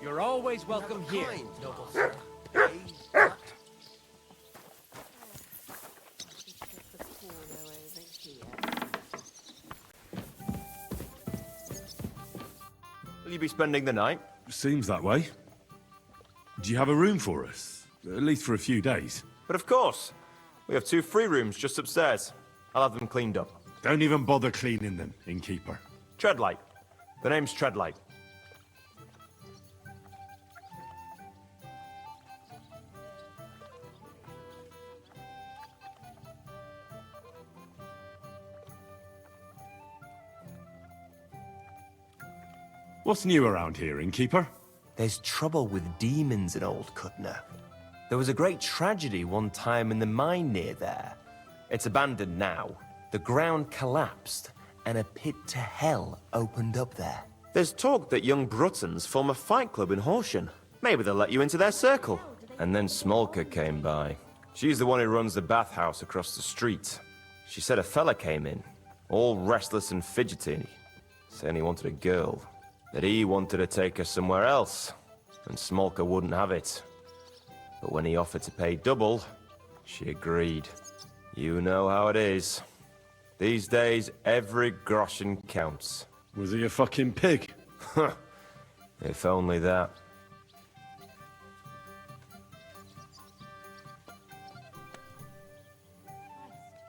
You're always welcome here, noble sir. Will you be spending the night? Seems that way. Do you have a room for us? At least for a few days. But of course. We have 2 free rooms just upstairs. I'll have them cleaned up. Don't even bother cleaning them, innkeeper. Treadlight. The name's Treadlight. What's new around here, innkeeper? There's trouble with demons in Old Cutner. There was a great tragedy one time in the mine near there. It's abandoned now. The ground collapsed, and a pit to hell opened up there. There's talk that young Bruttons form a fight club in Horsham. Maybe they'll let you into their circle. And then Smolka came by. She's the one who runs the bathhouse across the street. She said a fella came in, all restless and fidgety, saying he wanted a girl. That he wanted to take her somewhere else, and Smolka wouldn't have it. But when he offered to pay double, she agreed. You know how it is. These days, every groschen counts. Was he a fucking pig? If only that.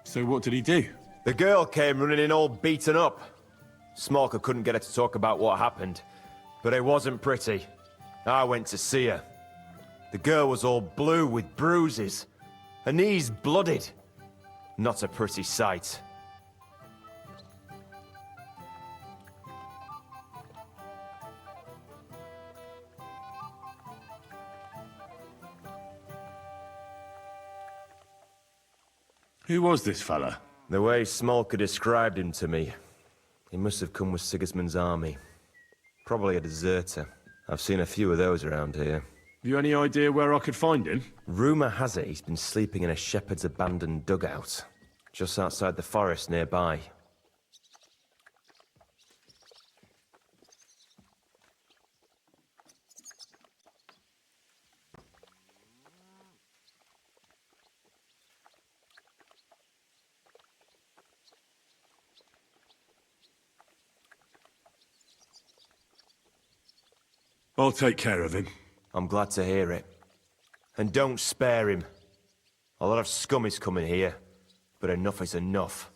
So what did he do? The girl came running in all beaten up. Smolka couldn't get her to talk about what happened, but it wasn't pretty. I went to see her. The girl was all blue with bruises, her knees blooded. Not a pretty sight. Who was this fella? The way Smolka described him to me, he must have come with Sigismund's army. Probably a deserter. I've seen a few of those around here. Have you any idea where I could find him? Rumour has it he's been sleeping in a shepherd's abandoned dugout, just outside the forest nearby. I'll take care of him. I'm glad to hear it. And don't spare him. A lot of scum is coming here, but enough is enough.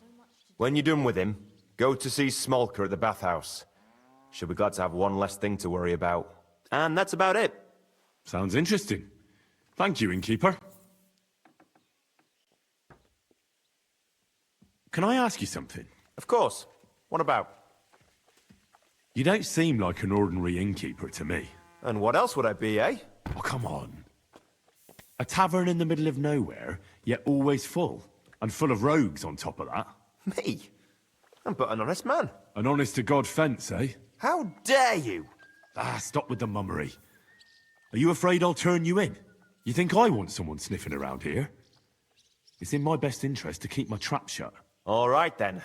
When you're done with him, go to see Smolka at the bathhouse. She'll be glad to have one less thing to worry about. And that's about it. Sounds interesting. Thank you, innkeeper. Can I ask you something? Of course. What about? You don't seem like an ordinary innkeeper to me. And what else would I be, eh? Oh, come on. A tavern in the middle of nowhere, yet always full. And full of rogues on top of that. Me? I'm but an honest man. An honest-to-God fence, eh? How dare you? Ah, stop with the mummery. Are you afraid I'll turn you in? You think I want someone sniffing around here? It's in my best interest to keep my trap shut. All right, then.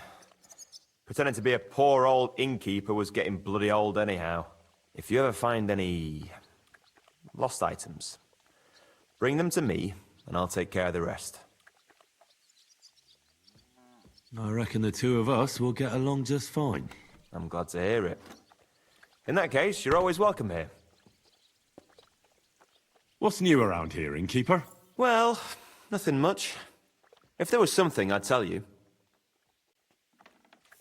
Pretending to be a poor old innkeeper was getting bloody old anyhow. If you ever find any lost items, bring them to me, and I'll take care of the rest. I reckon the two of us will get along just fine. I'm glad to hear it. In that case, you're always welcome here. What's new around here, innkeeper? Well, nothing much. If there was something, I'd tell you.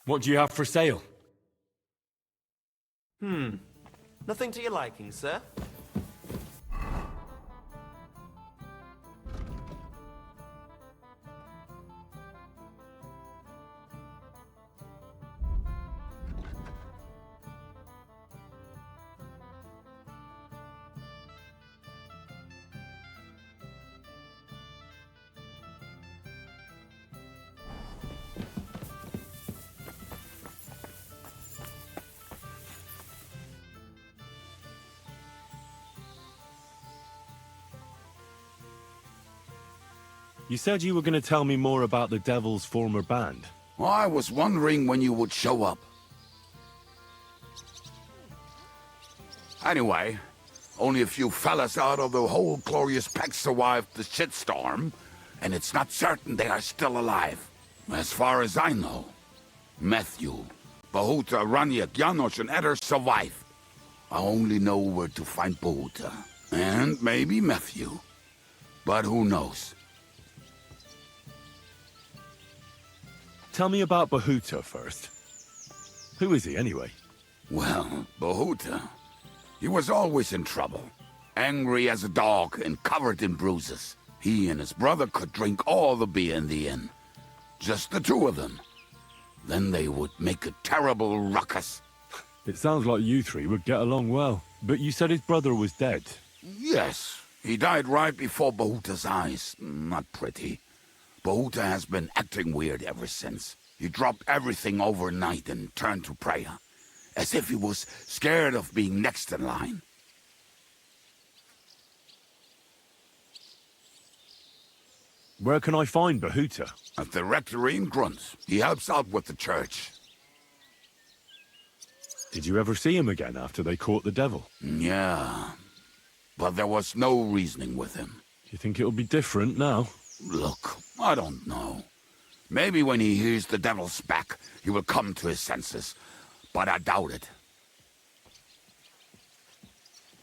What do you have for sale? Nothing to your liking, sir? You said you were going to tell me more about the Devil's former band. I was wondering when you would show up. Anyway, Only a few fellas out of the whole glorious pack survived the shitstorm, and it's not certain they are still alive. As far as I know, Matthew, Bohuta, Raniak, Janos, and Eder survived. I only know where to find Bohuta. And maybe Matthew. But who knows? Tell me about Bohuta first. Who is he, anyway? Well, Bohuta, he was always in trouble. Angry as a dog and covered in bruises. He and his brother could drink all the beer in the inn. Just the two of them. Then they would make a terrible ruckus. It sounds like you three would get along well. But you said his brother was dead. Yes, he died right before Bohuta's eyes. Not pretty. Bohuta has been acting weird ever since. He dropped everything overnight and turned to prayer. As if he was scared of being next in line. Where can I find Bohuta? At the rectory in Grunt. He helps out with the church. Did you ever see him again after they caught the devil? Yeah, but there was no reasoning with him. Do you think it'll be different now? Look, I don't know. Maybe when he hears the devil's back, he will come to his senses. But I doubt it.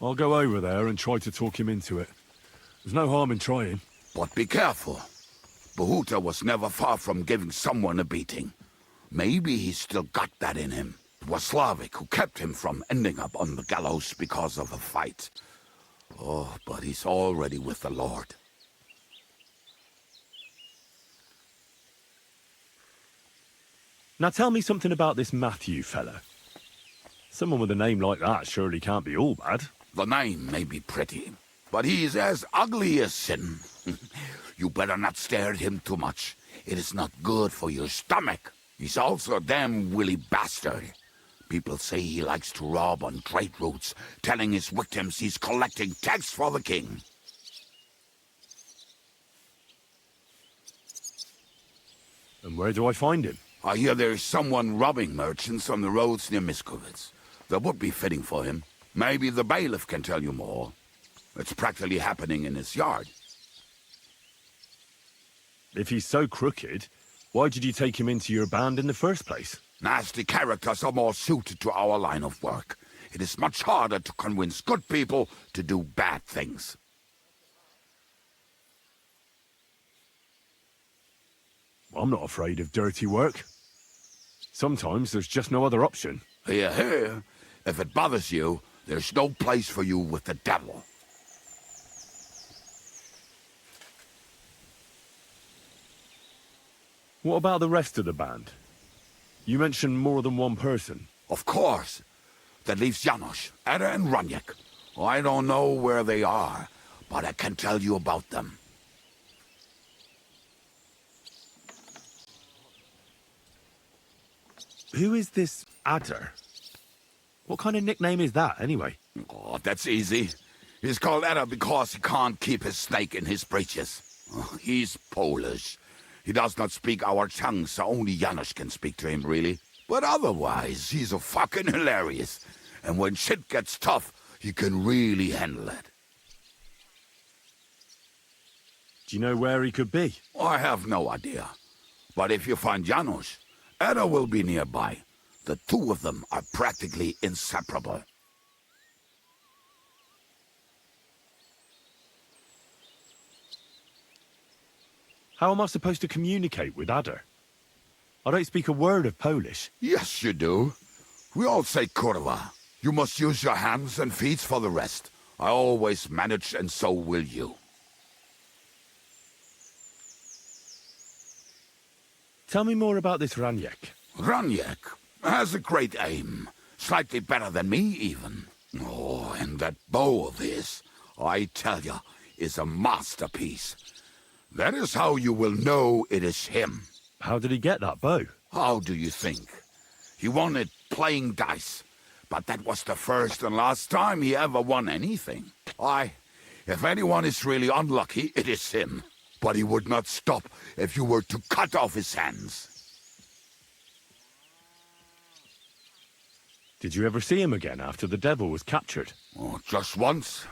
I'll go over there and try to talk him into it. There's no harm in trying. But be careful. Bohuta was never far from giving someone a beating. Maybe he's still got that in him. It was Slavic who kept him from ending up on the gallows because of a fight. Oh, but he's already with the Lord. Now tell me something about this Matthew fella. Someone with a name like that surely can't be all bad. The name may be pretty, but he's as ugly as sin. You better not stare at him too much. It is not good for your stomach. He's also a damn willy bastard. People say he likes to rob on trade routes, telling his victims he's collecting tax for the king. And where do I find him? I hear there's someone robbing merchants on the roads near Miskovitz. That would be fitting for him. Maybe the bailiff can tell you more. It's practically happening in his yard. If he's so crooked, why did you take him into your band in the first place? Nasty characters are more suited to our line of work. It is much harder to convince good people to do bad things. I'm not afraid of dirty work. Sometimes there's just no other option. Hear, hear. If it bothers you, there's no place for you with the devil. What about the rest of the band? You mentioned more than one person. Of course. That leaves Janos, Eder, and Raniak. I don't know where they are, but I can tell you about them. Who is this Adder? What kind of nickname is that, anyway? Oh, that's easy. He's called Eder because he can't keep his snake in his breeches. Oh, he's Polish. He does not speak our tongue, so only Janos can speak to him, really. But otherwise, he's a fucking hilarious. And when shit gets tough, he can really handle it. Do you know where he could be? I have no idea. But if you find Janos, Eder will be nearby. The two of them are practically inseparable. How am I supposed to communicate with Adder? I don't speak a word of Polish. Yes, you do. We all say kurwa. You must use your hands and feet for the rest. I always manage, and so will you. Tell me more about this Raniak. Raniak has a great aim. Slightly better than me, even. Oh, and that bow of his, I tell ya, is a masterpiece. That is how you will know it is him. How did he get that bow? How do you think? He won it playing dice. But that was the first and last time he ever won anything. If anyone is really unlucky, it is him. But he would not stop if you were to cut off his hands. Did you ever see him again after the devil was captured? Oh, just once.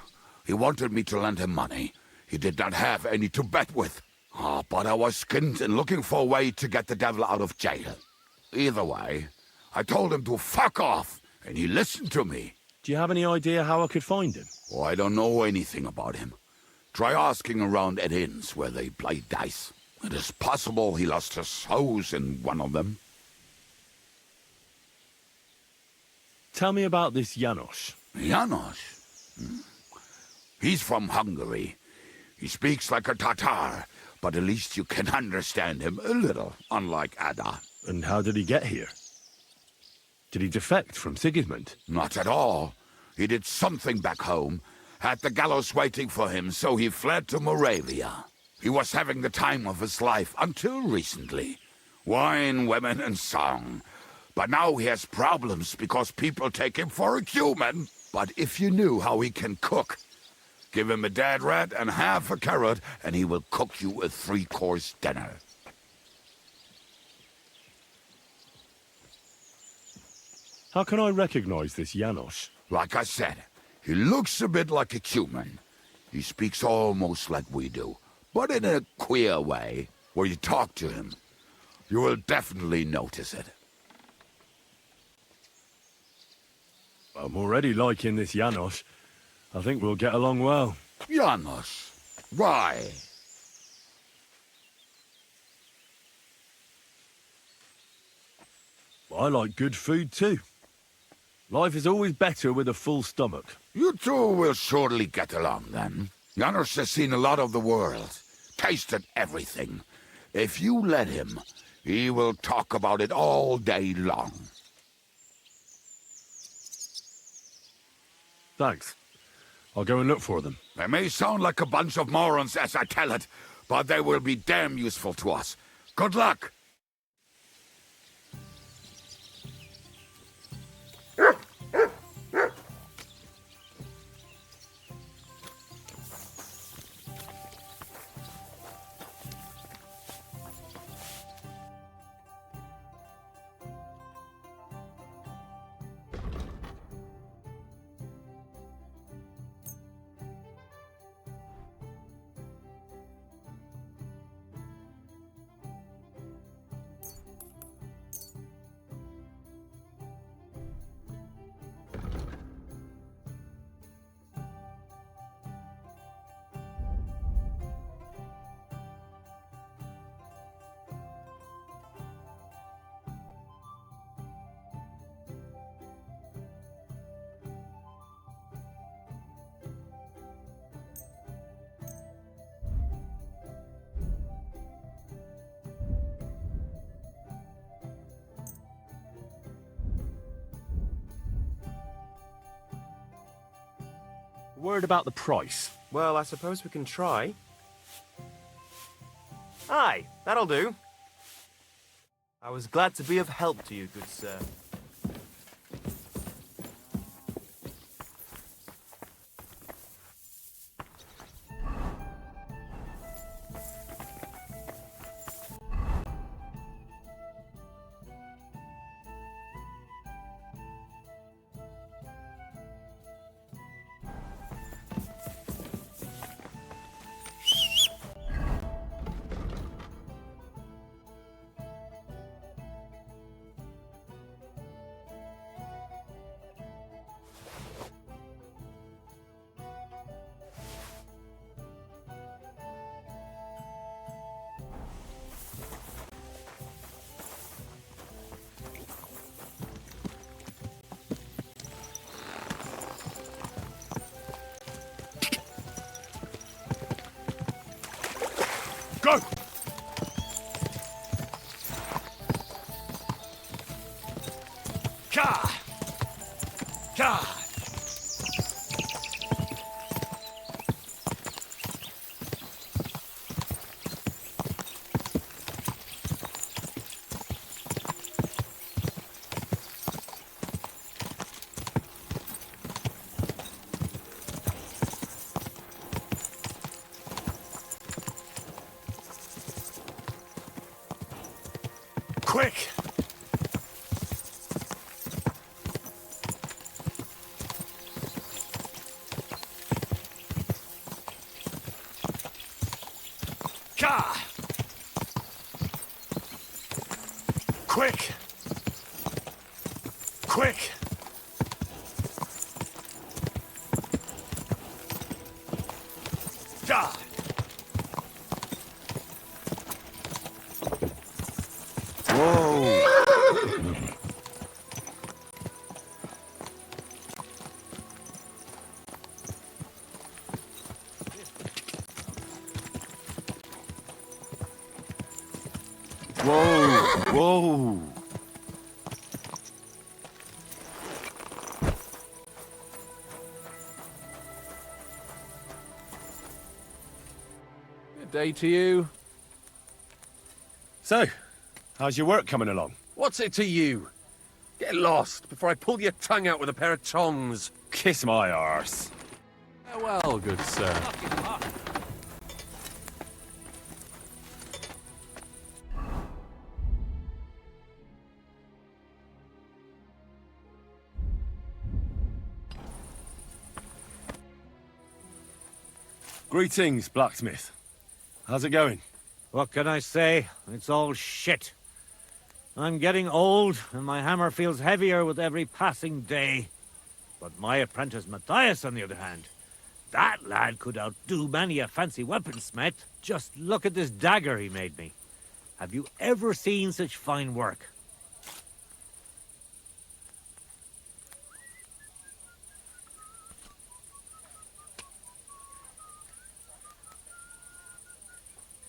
He wanted me to lend him money. He did not have any to bet with. But I was skinned and looking for a way to get the devil out of jail. Either way, I told him to fuck off, and he listened to me. Do you have any idea how I could find him? Oh, I don't know anything about him. Try asking around at inns where they play dice. It is possible he lost his hose in one of them. Tell me about this Janos. Janos? He's from Hungary. He speaks like a Tatar, but at least you can understand him a little, unlike Ada. And how did he get here? Did he defect from Sigismund? Not at all. He did something back home, had the gallows waiting for him, so he fled to Moravia. He was having the time of his life until recently. Wine, women, and song. But now he has problems because people take him for a human. But if you knew how he can cook, give him a dead rat and half a carrot, and he will cook you a 3-course dinner. How can I recognize this Janos? Like I said, he looks a bit like a human. He speaks almost like we do, but in a queer way. Where you talk to him, you will definitely notice it. I'm already liking this Janos. I think we'll get along well. Janos, why? I like good food too. Life is always better with a full stomach. You two will surely get along then. Janos has seen a lot of the world, tasted everything. If you let him, he will talk about it all day long. Thanks. I'll go and look for them. They may sound like a bunch of morons as I tell it, but they will be damn useful to us. Good luck! Word about the price. Well, I suppose we can try. Aye, that'll do. I was glad to be of help to you, good sir. Go! Ka! Ka! Quick! Quick! Quick! God! Whoa! Whoa! Whoa! Good day to you. So, how's your work coming along? What's it to you? Get lost before I pull your tongue out with a pair of tongs. Kiss my arse. Farewell, good sir. Greetings, blacksmith. How's it going? What can I say? It's all shit. I'm getting old, and my hammer feels heavier with every passing day. But my apprentice Matthias, on the other hand, that lad could outdo many a fancy weaponsmith. Just look at this dagger he made me. Have you ever seen such fine work?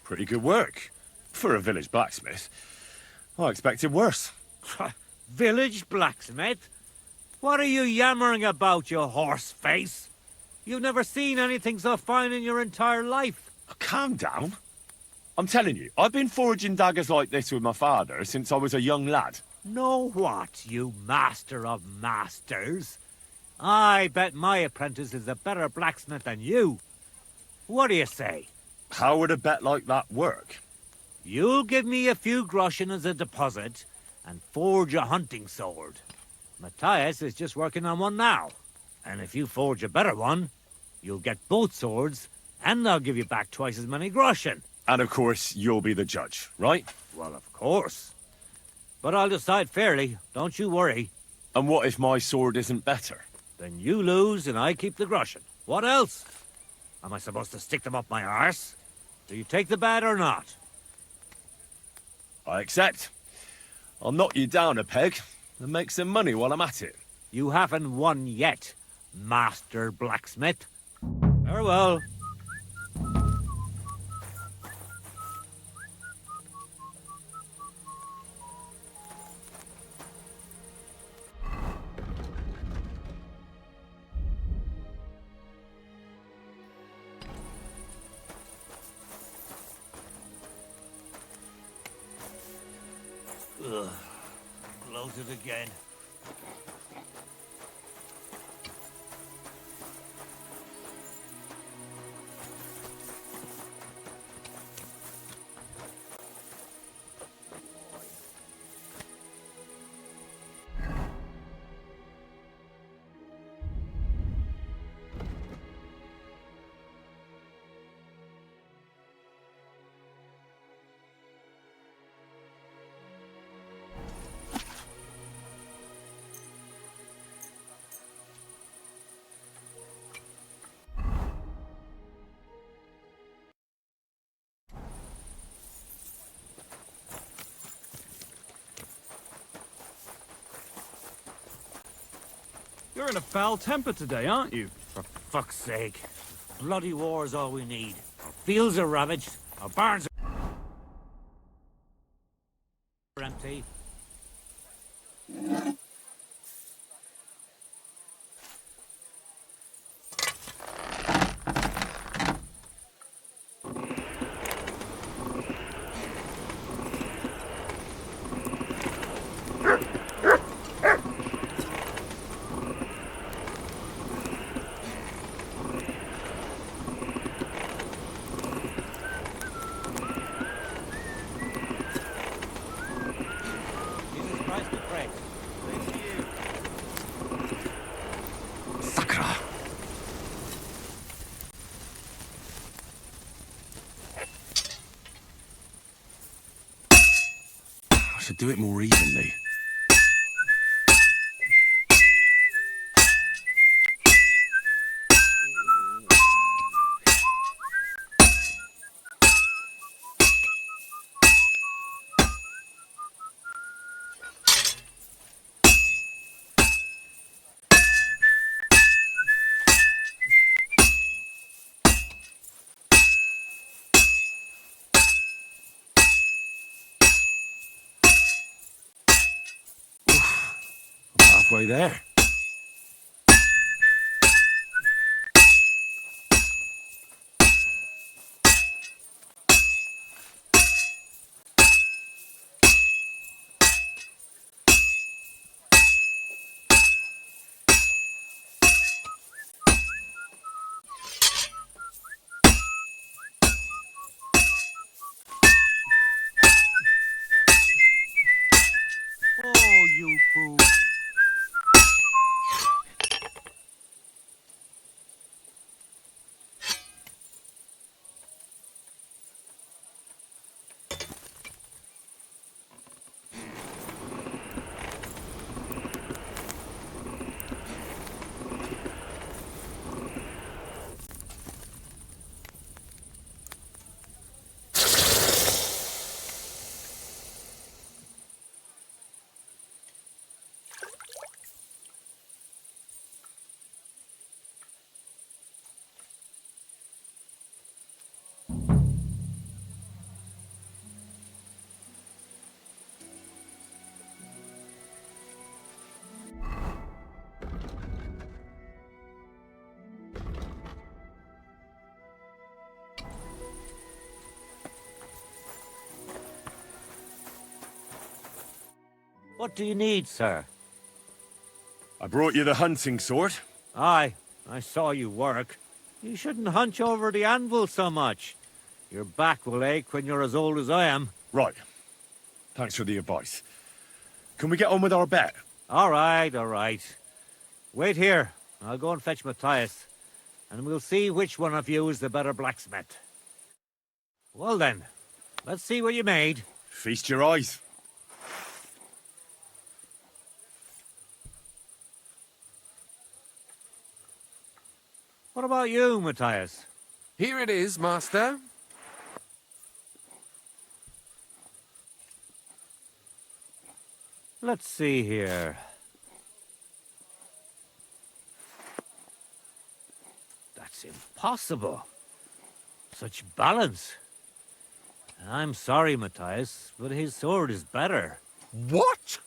Pretty good work. For a village blacksmith. I expected worse. Village blacksmith? What are you yammering about, you horse face? You've never seen anything so fine in your entire life. Oh, calm down. I'm telling you, I've been forging daggers like this with my father since I was a young lad. Know what, you master of masters? I bet my apprentice is a better blacksmith than you. What do you say? How would a bet like that work? You'll give me a few groschen as a deposit and forge a hunting sword. Matthias is just working on one now. And if you forge a better one, you'll get both swords and I'll give you back twice as many groschen. And of course, you'll be the judge, right? Well, of course. But I'll decide fairly, don't you worry. And what if my sword isn't better? Then you lose and I keep the groschen. What else? Am I supposed to stick them up my arse? Do you take the bet or not? I accept. I'll knock you down a peg and make some money while I'm at it. You haven't won yet, Master Blacksmith. Farewell. Ugh. Close it again. You're in a foul temper today, aren't you? For fuck's sake. Bloody war's all we need. Our fields are ravaged, our barns are empty. Jesus Christ, we pray. Please should do it more evenly. Halfway there. Oh, you fool. What do you need, sir? I brought you the hunting sword. Aye, I saw you work. You shouldn't hunch over the anvil so much. Your back will ache when you're as old as I am. Right. Thanks for the advice. Can we get on with our bet? All right, all right. Wait here. I'll go and fetch Matthias, and we'll see which one of you is the better blacksmith. Well then, let's see what you made. Feast your eyes. What about you, Matthias? Here it is, Master. Let's see here. That's impossible. Such balance. I'm sorry, Matthias, but his sword is better. What?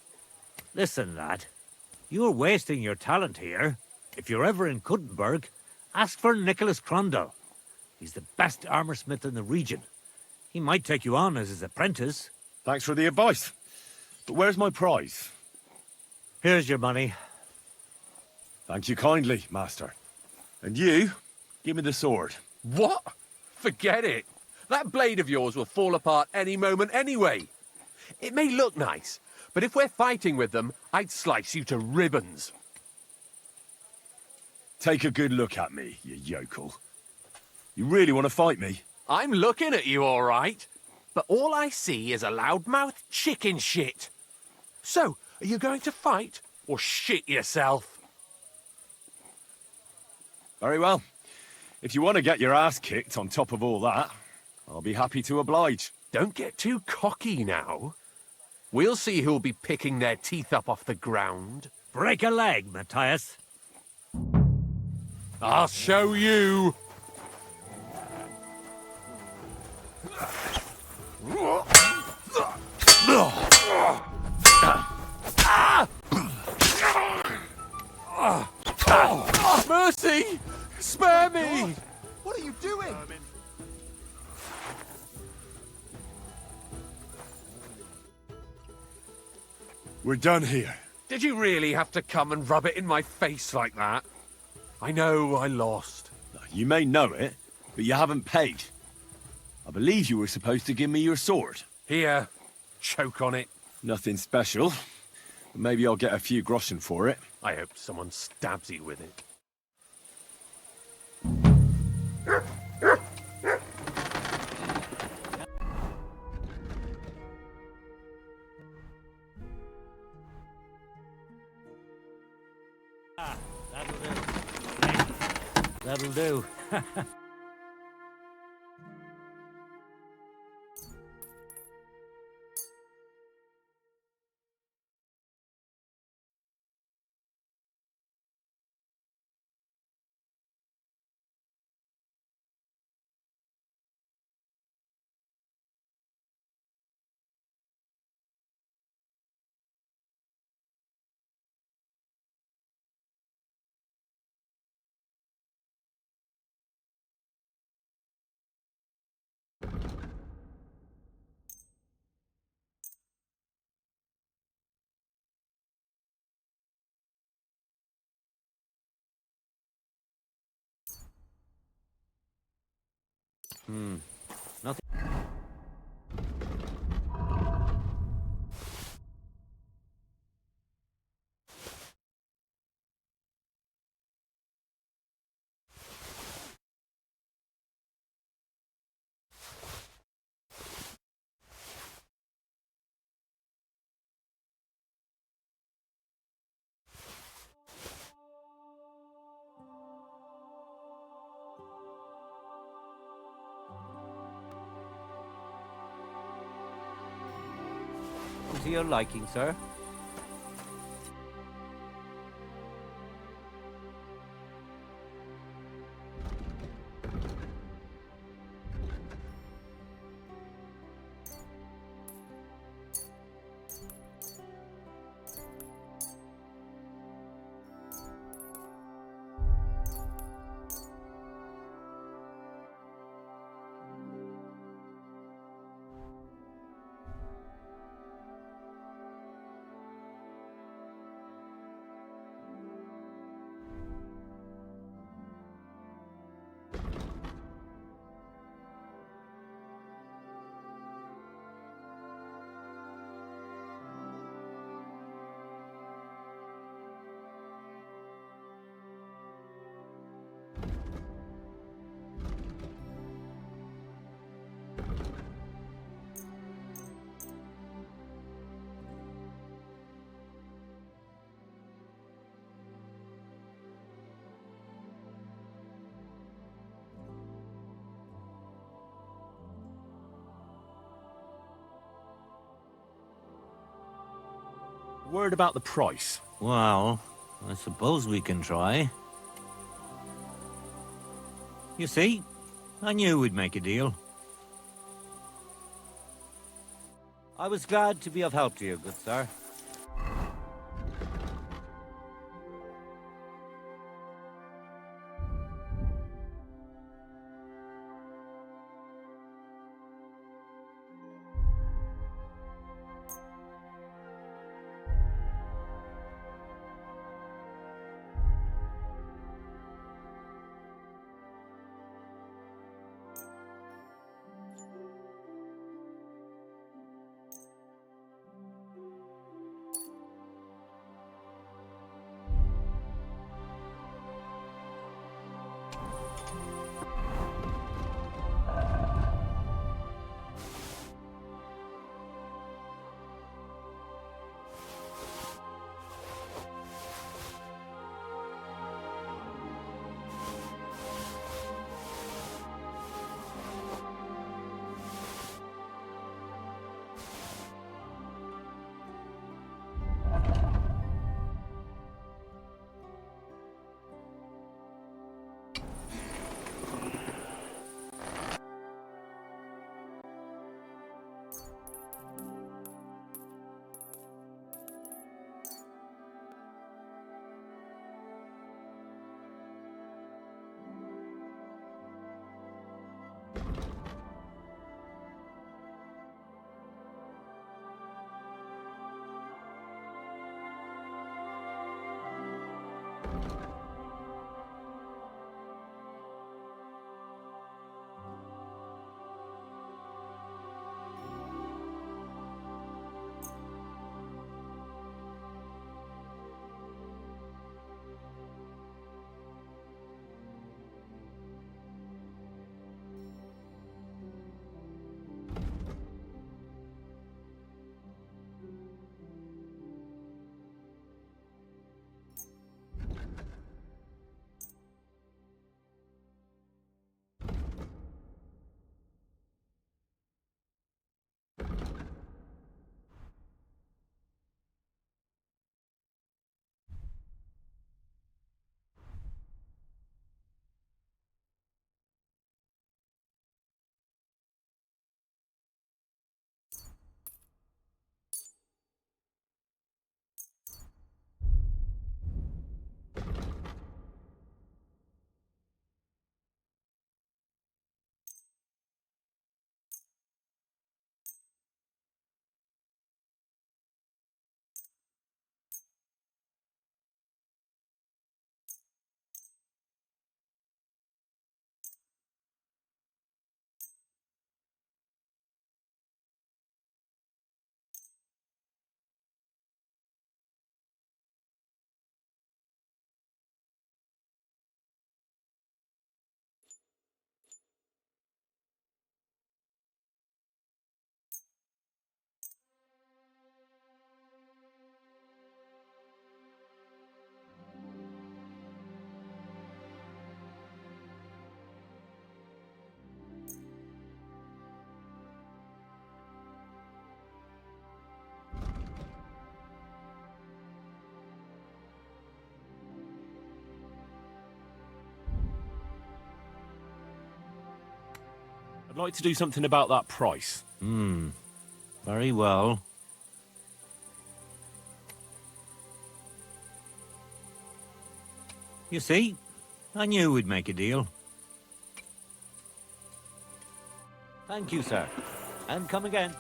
Listen, lad. You're wasting your talent here. If you're ever in Kuttenberg, ask for Nicholas Crondell. He's the best armorsmith in the region. He might take you on as his apprentice. Thanks for the advice. But where's my prize? Here's your money. Thank you kindly, master. And you, give me the sword. What? Forget it. That blade of yours will fall apart any moment anyway. It may look nice, but if we're fighting with them, I'd slice you to ribbons. Take a good look at me, you yokel. You really want to fight me? I'm looking at you, all right. But all I see is a loudmouth chicken shit. So, are you going to fight or shit yourself? Very well. If you want to get your ass kicked on top of all that, I'll be happy to oblige. Don't get too cocky now. We'll see who'll be picking their teeth up off the ground. Break a leg, Matthias. I'll show you. Mercy! Spare me! What are you doing? We're done here. Did you really have to come and rub it in my face like that? I know I lost. You may know it, but you haven't paid. I believe you were supposed to give me your sword. Here, choke on it. Nothing special. But maybe I'll get a few groschen for it. I hope someone stabs you with it. That'll do. That'll do. Nothing. To your liking, sir. Word about the price. Well, I suppose we can try. You see, I knew we'd make a deal. I was glad to be of help to you, good sir. like to do something about that price. Very well. You see, I knew we'd make a deal. Thank you, sir. And come again.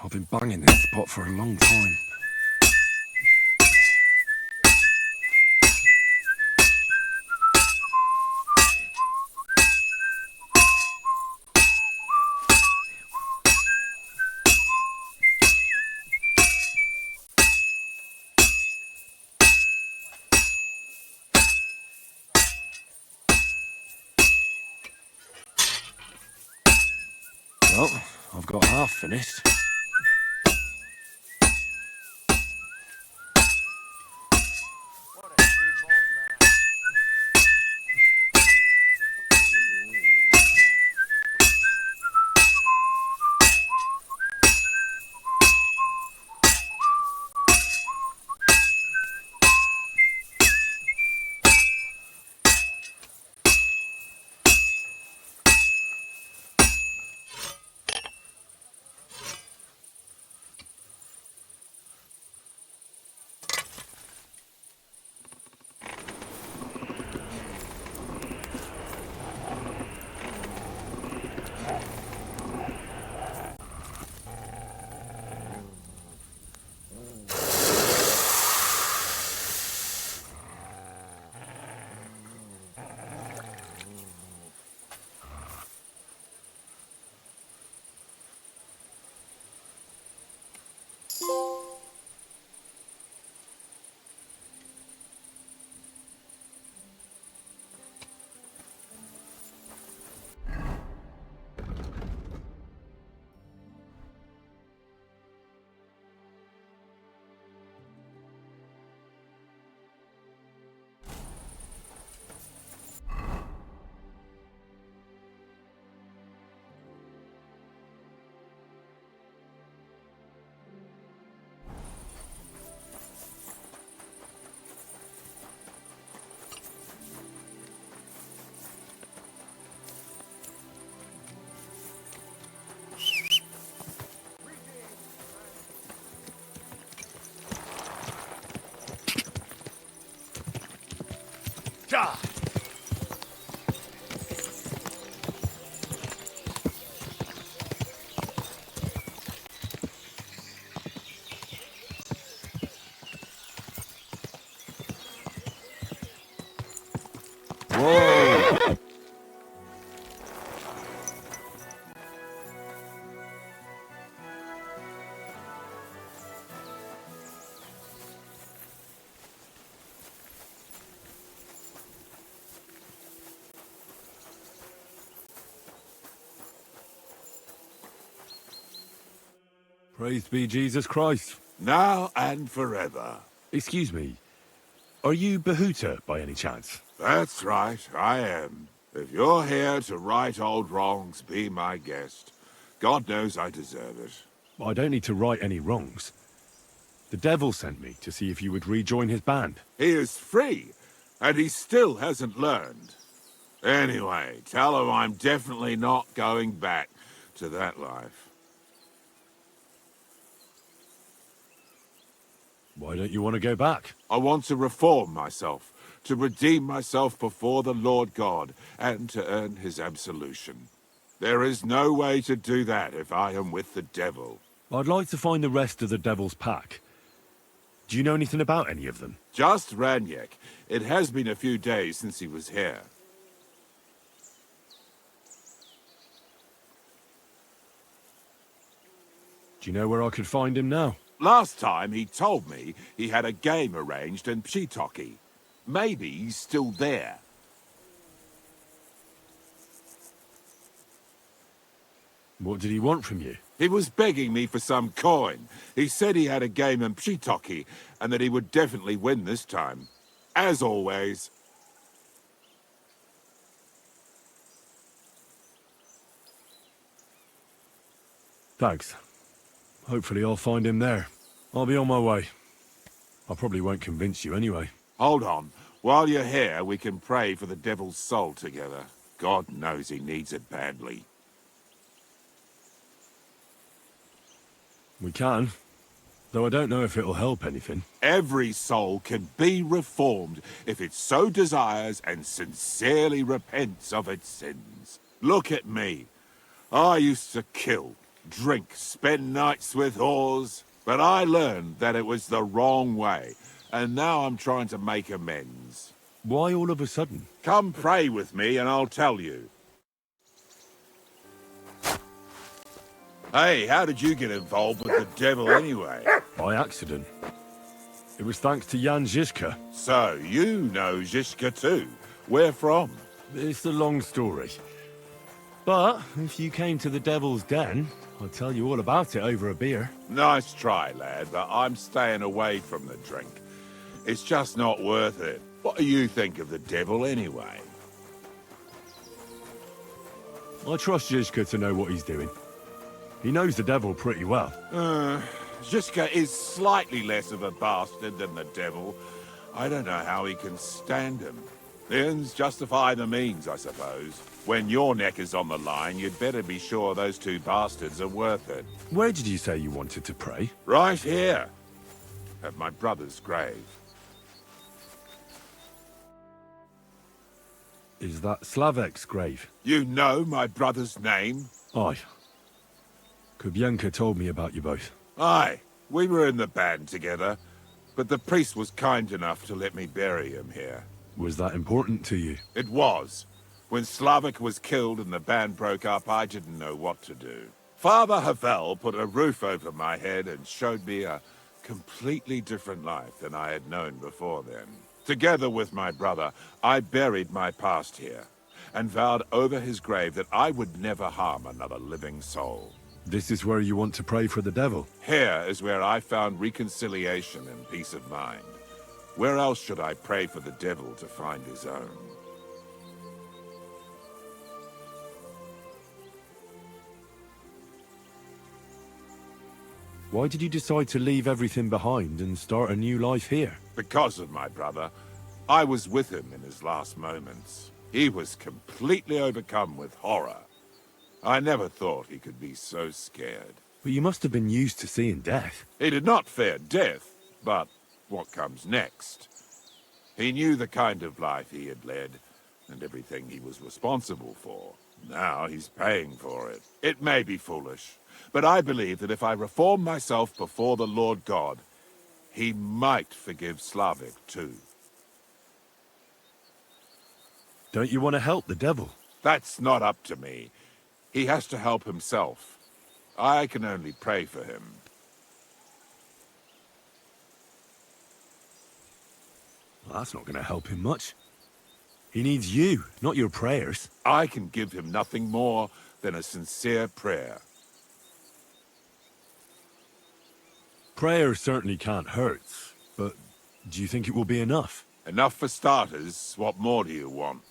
I've been banging this spot for a long time. Well, I've got half finished. Praised be Jesus Christ. Now and forever. Excuse me, are you Bohuta by any chance? That's right, I am. If you're here to right old wrongs, be my guest. God knows I deserve it. I don't need to right any wrongs. The devil sent me to see if you would rejoin his band. He is free, and he still hasn't learned. Anyway, tell him I'm definitely not going back to that life. Why don't you want to go back? I want to reform myself, to redeem myself before the Lord God, and to earn his absolution. There is no way to do that if I am with the devil. I'd like to find the rest of the devil's pack. Do you know anything about any of them? Just Ranyek. It has been a few days since he was here. Do you know where I could find him now? Last time he told me he had a game arranged in Pshitoki. Maybe he's still there. What did he want from you? He was begging me for some coin. He said he had a game in Pshitoki and that he would definitely win this time. As always. Thanks. Hopefully I'll find him there. I'll be on my way. I probably won't convince you anyway. Hold on. While you're here, we can pray for the devil's soul together. God knows he needs it badly. We can. Though I don't know if it'll help anything. Every soul can be reformed if it so desires and sincerely repents of its sins. Look at me. I used to kill, drink, spend nights with whores, but I learned that it was the wrong way, and now I'm trying to make amends. Why all of a sudden? Come pray with me and I'll tell you. Hey, how did you get involved with the devil anyway? By accident. It was thanks to Jan Žižka. So, you know Žižka too. Where from? It's a long story. But if you came to the Devil's Den, I'll tell you all about it over a beer. Nice try, lad, but I'm staying away from the drink. It's just not worth it. What do you think of the devil anyway? I trust Žižka to know what he's doing. He knows the devil pretty well. Žižka is slightly less of a bastard than the devil. I don't know how he can stand him. The ends justify the means, I suppose. When your neck is on the line, you'd better be sure those two bastards are worth it. Where did you say you wanted to pray? Right here, at my brother's grave. Is that Slavek's grave? You know my brother's name? Aye. Kubienka told me about you both. Aye, we were in the band together, but the priest was kind enough to let me bury him here. Was that important to you? It was. When Slavek was killed and the band broke up, I didn't know what to do. Father Havel put a roof over my head and showed me a completely different life than I had known before then. Together with my brother, I buried my past here, and vowed over his grave that I would never harm another living soul. This is where you want to pray for the devil? Here is where I found reconciliation and peace of mind. Where else should I pray for the devil to find his own? Why did you decide to leave everything behind and start a new life here? Because of my brother. I was with him in his last moments. He was completely overcome with horror. I never thought he could be so scared. But you must have been used to seeing death. He did not fear death, but what comes next? He knew the kind of life he had led, and everything he was responsible for. Now he's paying for it. It may be foolish, but I believe that if I reform myself before the Lord God, he might forgive Slavek too. Don't you want to help the devil? That's not up to me. He has to help himself. I can only pray for him. Well, that's not going to help him much. He needs you, not your prayers. I can give him nothing more than a sincere prayer. Prayer certainly can't hurt, but do you think it will be enough? Enough for starters. What more do you want?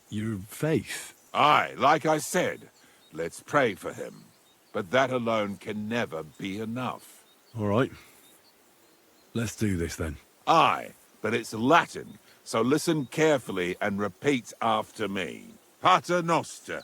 Your faith. Aye, like I said, let's pray for him. But that alone can never be enough. All right. Let's do this then. Aye, but it's Latin, so listen carefully and repeat after me. Pater Noster,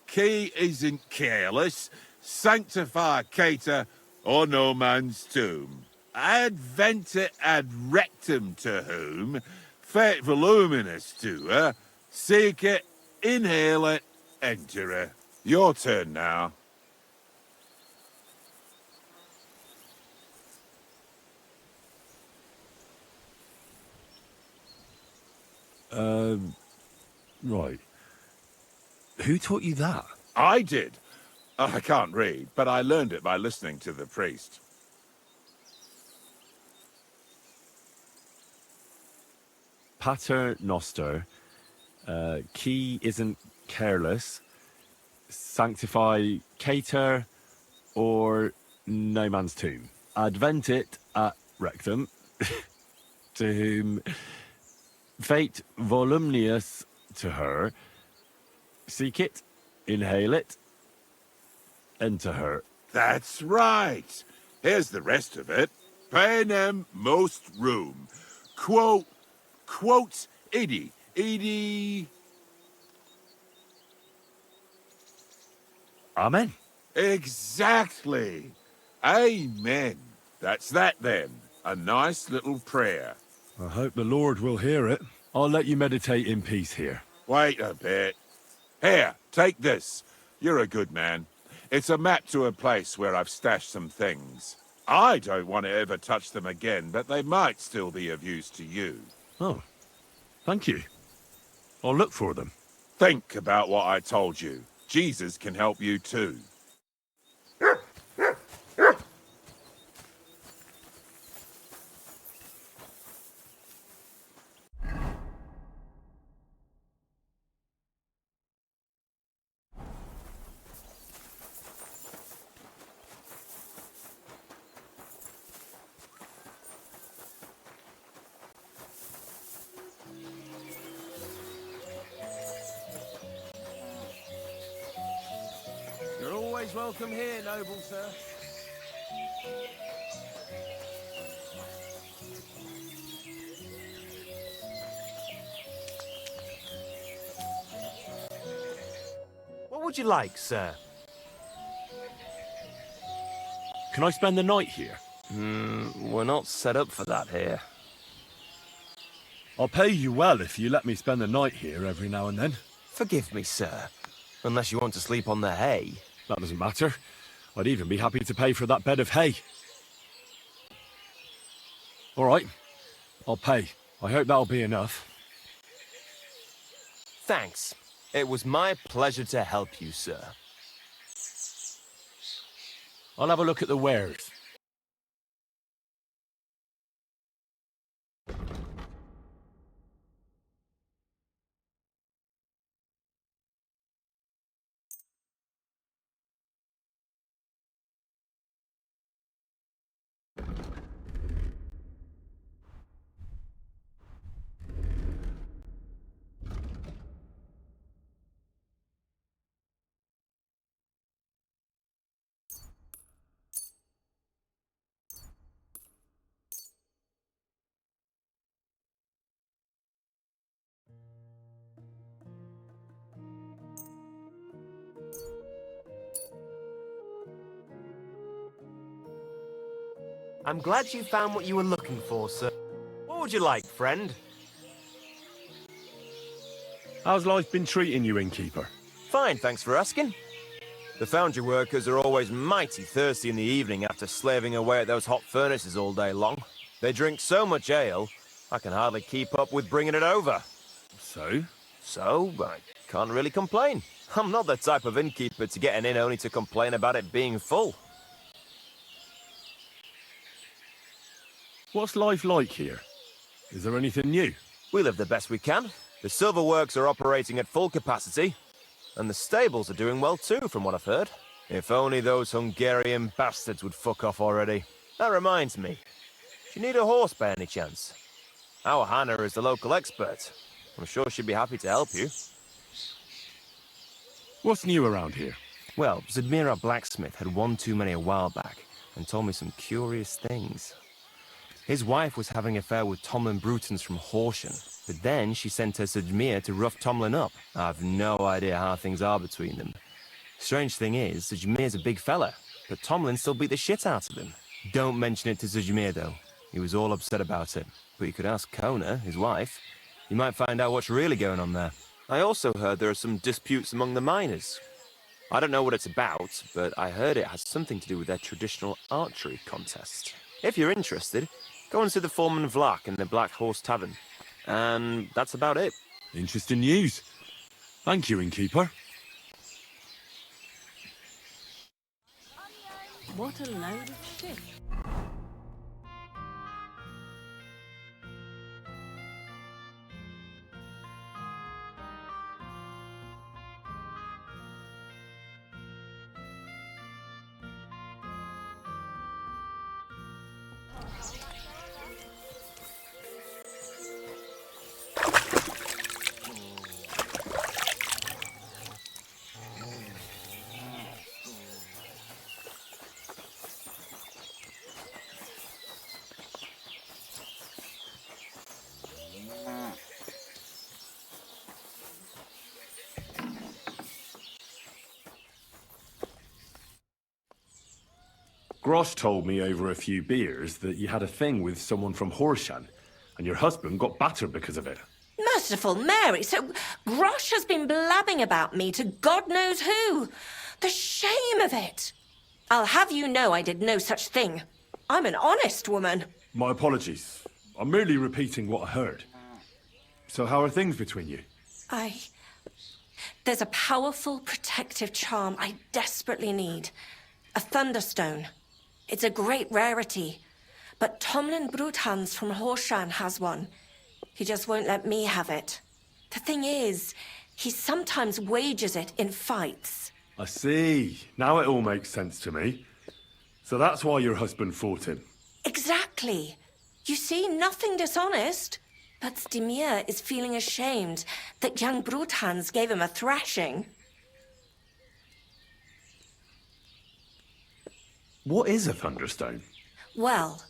qui isn't careless, sanctify cater, or no man's tomb. Adventet ad rectum to whom, fet voluminous to her, seek it, inhale it, enter her. Your turn now. Right. Who taught you that? I did. I can't read, but I learned it by listening to the priest. Pater Noster, qui isn't careless, sanctify cater, or no man's tomb. Adventit at rectum, to whom fate voluminous to her, seek it, inhale it, enter her. That's right. Here's the rest of it. Panem most room. Quote idi. Amen. Exactly. Amen. That's that then. A nice little prayer. I hope the Lord will hear it. I'll let you meditate in peace here. Wait a bit. Here, take this. You're a good man. It's a map to a place where I've stashed some things. I don't want to ever touch them again, but they might still be of use to you. Oh, thank you. I'll look for them. Think about what I told you. Jesus can help you too. You're always welcome here, noble sir. What would you like, sir? Can I spend the night here? We're not set up for that here. I'll pay you well if you let me spend the night here every now and then. Forgive me, sir. Unless you want to sleep on the hay. That doesn't matter. I'd even be happy to pay for that bed of hay. All right, I'll pay. I hope that'll be enough. Thanks. It was my pleasure to help you, sir. I'll have a look at the wares. I'm glad you found what you were looking for, sir. What would you like, friend? How's life been treating you, innkeeper? Fine, thanks for asking. The foundry workers are always mighty thirsty in the evening after slaving away at those hot furnaces all day long. They drink so much ale, I can hardly keep up with bringing it over. So? So, I can't really complain. I'm not the type of innkeeper to get an inn only to complain about it being full. What's life like here? Is there anything new? We live the best we can. The silver works are operating at full capacity, and the stables are doing well too, from what I've heard. If only those Hungarian bastards would fuck off already. That reminds me. Do you need a horse by any chance? Our Hannah is the local expert. I'm sure she'd be happy to help you. What's new around here? Well, Zadmira Blacksmith had one too many a while back and told me some curious things. His wife was having an affair with Tomlin Brutons from Horsham, but then she sent her Zadmir to rough Tomlin up. I've no idea how things are between them. Strange thing is, Zadmir's a big fella, but Tomlin still beat the shit out of him. Don't mention it to Zadmir though. He was all upset about it. But you could ask Kona, his wife. You might find out what's really going on there. I also heard there are some disputes among the miners. I don't know what it's about, but I heard it has something to do with their traditional archery contest. If you're interested, go and see the foreman Vlak in the Black Horse Tavern. And that's about it. Interesting news. Thank you, innkeeper. What a load of shit. Grosh told me over a few beers that you had a thing with someone from Horshan, and your husband got battered because of it. Merciful Mary, so Grosh has been blabbing about me to God knows who. The shame of it. I'll have you know I did no such thing. I'm an honest woman. My apologies. I'm merely repeating what I heard. So how are things between you? There's a powerful protective charm I desperately need. A Thunderstone. It's a great rarity. But Tomlin Bruthans from Horshan has one. He just won't let me have it. The thing is, he sometimes wagers it in fights. I see. Now it all makes sense to me. So that's why your husband fought him. Exactly. You see, nothing dishonest. But Stimir is feeling ashamed that young Bruthans gave him a thrashing. What is a Thunderstone? Well,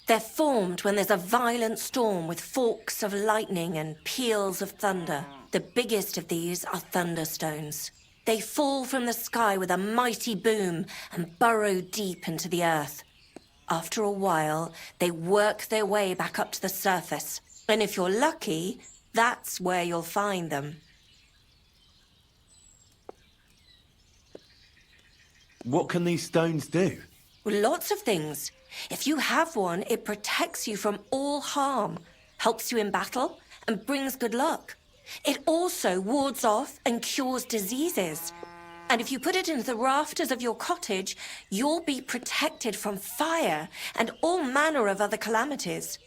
they're formed when there's a violent storm with forks of lightning and peals of thunder. The biggest of these are Thunderstones. They fall from the sky with a mighty boom and burrow deep into the earth. After a while, they work their way back up to the surface. And if you're lucky, that's where you'll find them. What can these stones do? Lots of things. If you have one, it protects you from all harm, helps you in battle, and brings good luck. It also wards off and cures diseases. And if you put it into the rafters of your cottage, you'll be protected from fire and all manner of other calamities.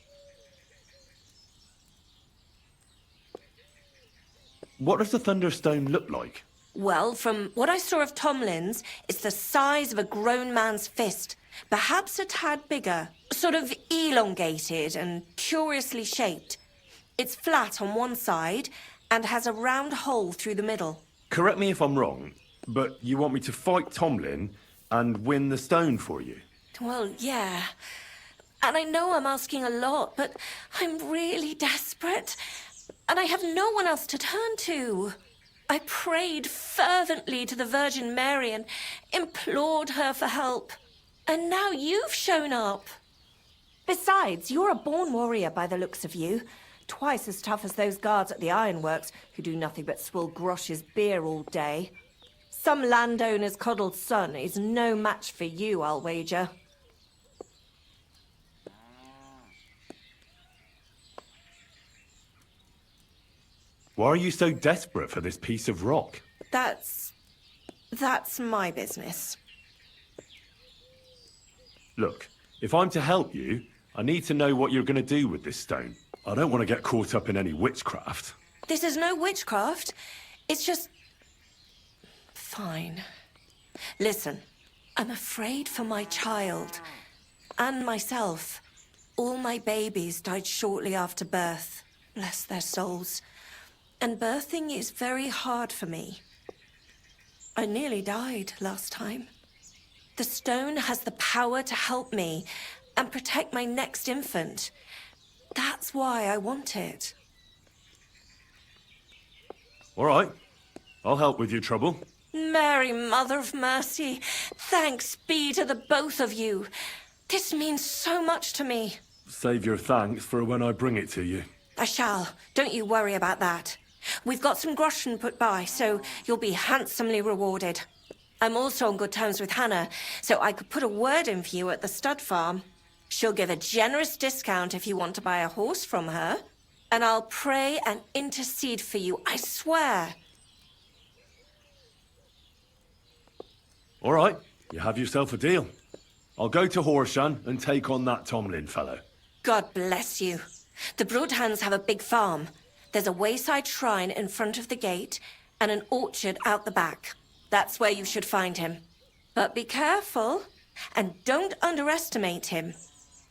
What does the Thunderstone look like? Well, from what I saw of Tomlin's, it's the size of a grown man's fist, perhaps a tad bigger, sort of elongated and curiously shaped. It's flat on one side and has a round hole through the middle. Correct me if I'm wrong, but you want me to fight Tomlin and win the stone for you? Well, yeah. And I know I'm asking a lot, but I'm really desperate. And I have no one else to turn to. I prayed fervently to the Virgin Mary and implored her for help. And now you've shown up. Besides, you're a born warrior by the looks of you. Twice as tough as those guards at the ironworks, who do nothing but swill Grosh's beer all day. Some landowner's coddled son is no match for you, I'll wager. Why are you so desperate for this piece of rock? That's my business. Look, if I'm to help you, I need to know what you're going to do with this stone. I don't want to get caught up in any witchcraft. This is no witchcraft. It's just... Fine. Listen, I'm afraid for my child and myself. All my babies died shortly after birth. Bless their souls. And birthing is very hard for me. I nearly died last time. The stone has the power to help me and protect my next infant. That's why I want it. All right. I'll help with your trouble. Mary, Mother of Mercy, thanks be to the both of you. This means so much to me. Save your thanks for when I bring it to you. I shall. Don't you worry about that. We've got some groschen put by, so you'll be handsomely rewarded. I'm also on good terms with Hannah, so I could put a word in for you at the stud farm. She'll give a generous discount if you want to buy a horse from her. And I'll pray and intercede for you, I swear. All right. You have yourself a deal. I'll go to Horshan and take on that Tomlin fellow. God bless you. The Broadhands have a big farm. There's a wayside shrine in front of the gate and an orchard out the back. That's where you should find him. But be careful, and don't underestimate him.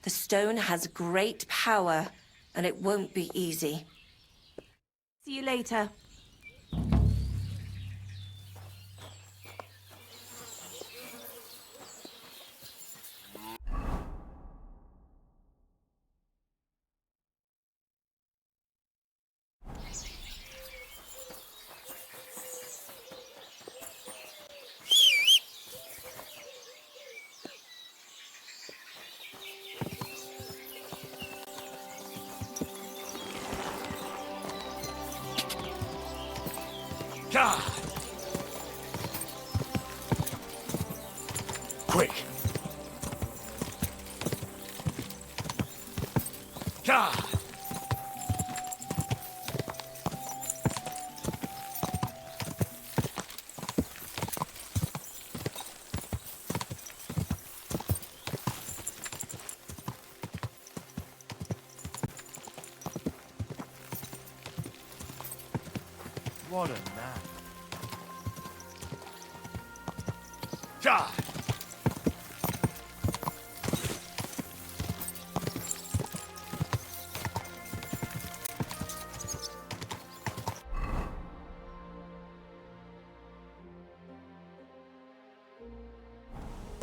The stone has great power, and it won't be easy. See you later. God! Quick! God! What a man. God!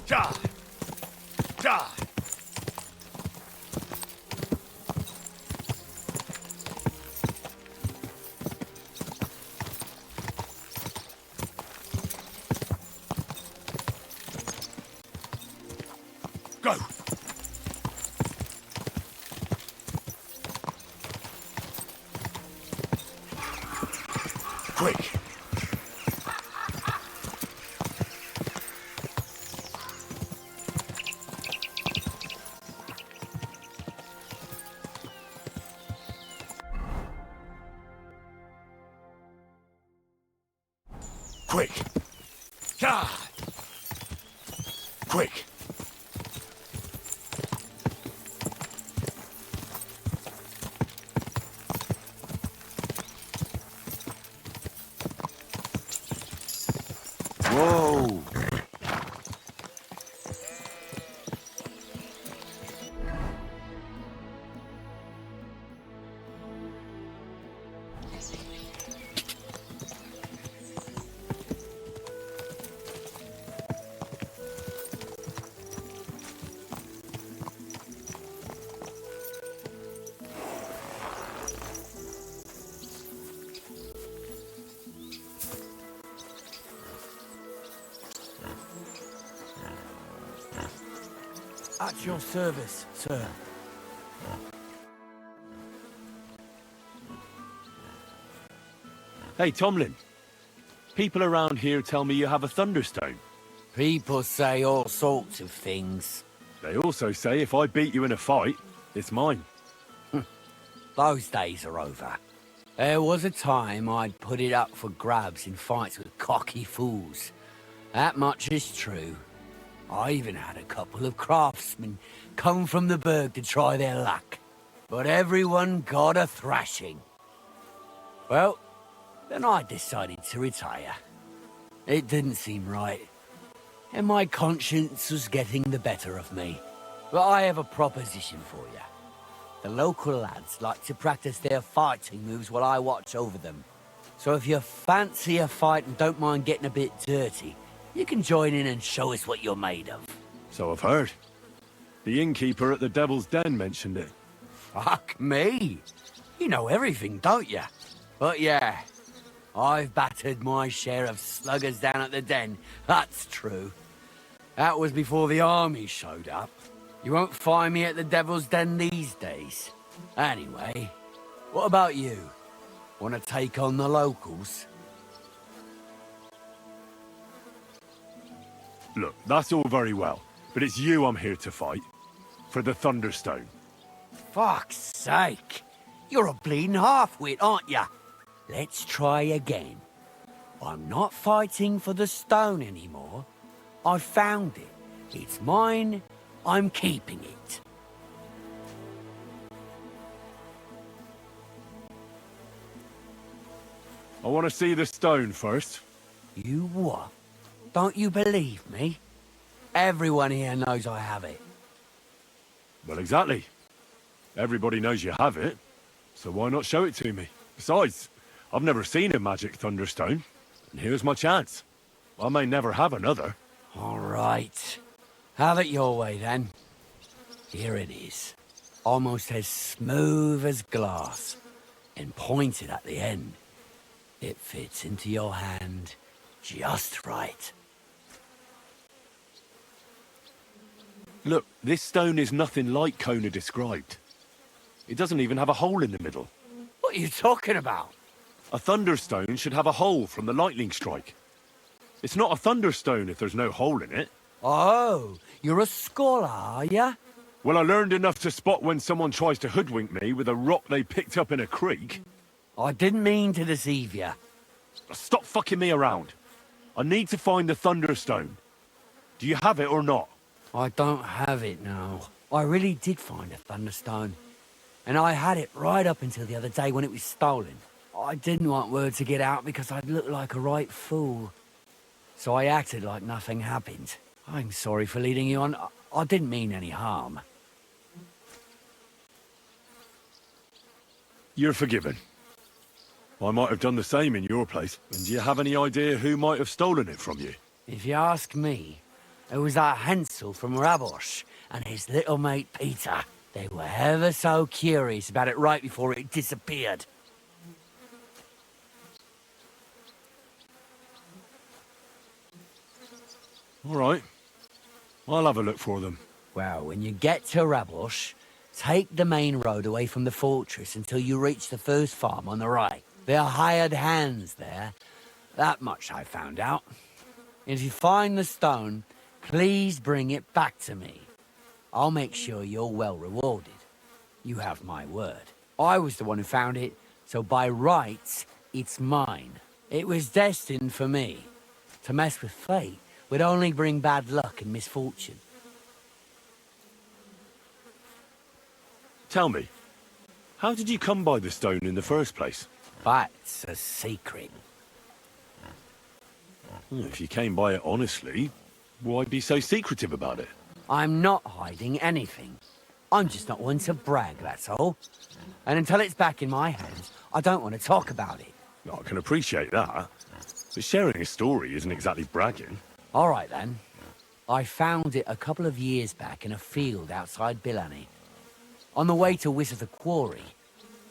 God! God! Go! Quick! Quick! God! Quick! Whoa! At your service, sir. Hey, Tomlin. People around here tell me you have a Thunderstone. People say all sorts of things. They also say if I beat you in a fight, it's mine. Those days are over. There was a time I'd put it up for grabs in fights with cocky fools. That much is true. I even had a couple of craftsmen come from the burg to try their luck. But everyone got a thrashing. Well, then I decided to retire. It didn't seem right. and my conscience was getting the better of me. But I have a proposition for you. The local lads like to practice their fighting moves while I watch over them. So if you fancy a fight and don't mind getting a bit dirty, you can join in and show us what you're made of. So I've heard. The innkeeper at the Devil's Den mentioned it. Fuck me. You know everything, don't you? But yeah, I've battered my share of sluggers down at the den, that's true. That was before the army showed up. You won't find me at the Devil's Den these days. Anyway, what about you? Want to take on the locals? Look, that's all very well, but it's you I'm here to fight. For the Thunderstone. Fuck's sake! You're a bleeding half-wit, aren't ya? Let's try again. I'm not fighting for the stone anymore. I found it. It's mine. I'm keeping it. I want to see the stone first. You what? Don't you believe me? Everyone here knows I have it. Well, exactly. Everybody knows you have it, so why not show it to me? Besides, I've never seen a magic Thunderstone, and here's my chance. I may never have another. All right. Have it your way, then. Here it is. Almost as smooth as glass, and pointed at the end. It fits into your hand just right. Look, this stone is nothing like Kona described. It doesn't even have a hole in the middle. What are you talking about? A Thunderstone should have a hole from the lightning strike. It's not a Thunderstone if there's no hole in it. Oh, you're a scholar, are ya? Well, I learned enough to spot when someone tries to hoodwink me with a rock they picked up in a creek. I didn't mean to deceive you. Stop fucking me around. I need to find the Thunderstone. Do you have it or not? I don't have it now. I really did find a Thunderstone. And I had it right up until the other day when it was stolen. I didn't want word to get out because I'd look like a right fool. So I acted like nothing happened. I'm sorry for leading you on. I didn't mean any harm. You're forgiven. I might have done the same in your place. And do you have any idea who might have stolen it from you? If you ask me, it was that Hansel from Rabosh and his little mate Peter. They were ever so curious about it right before it disappeared. All right. I'll have a look for them. Well, when you get to Rabosh, take the main road away from the fortress until you reach the first farm on the right. There are hired hands there. That much I found out. And if you find the stone, please bring it back to me. I'll make sure you're well rewarded. You have my word. I was the one who found it, so by rights, it's mine. It was destined for me. To mess with fate would only bring bad luck and misfortune. Tell me, how did you come by the stone in the first place? That's a secret. If you came by it honestly, why be so secretive about it? I'm not hiding anything. I'm just not one to brag, that's all. And until it's back in my hands, I don't want to talk about it. I can appreciate that. But sharing a story isn't exactly bragging. All right, then. I found it a couple of years back in a field outside Billani. On the way to Wizard the Quarry.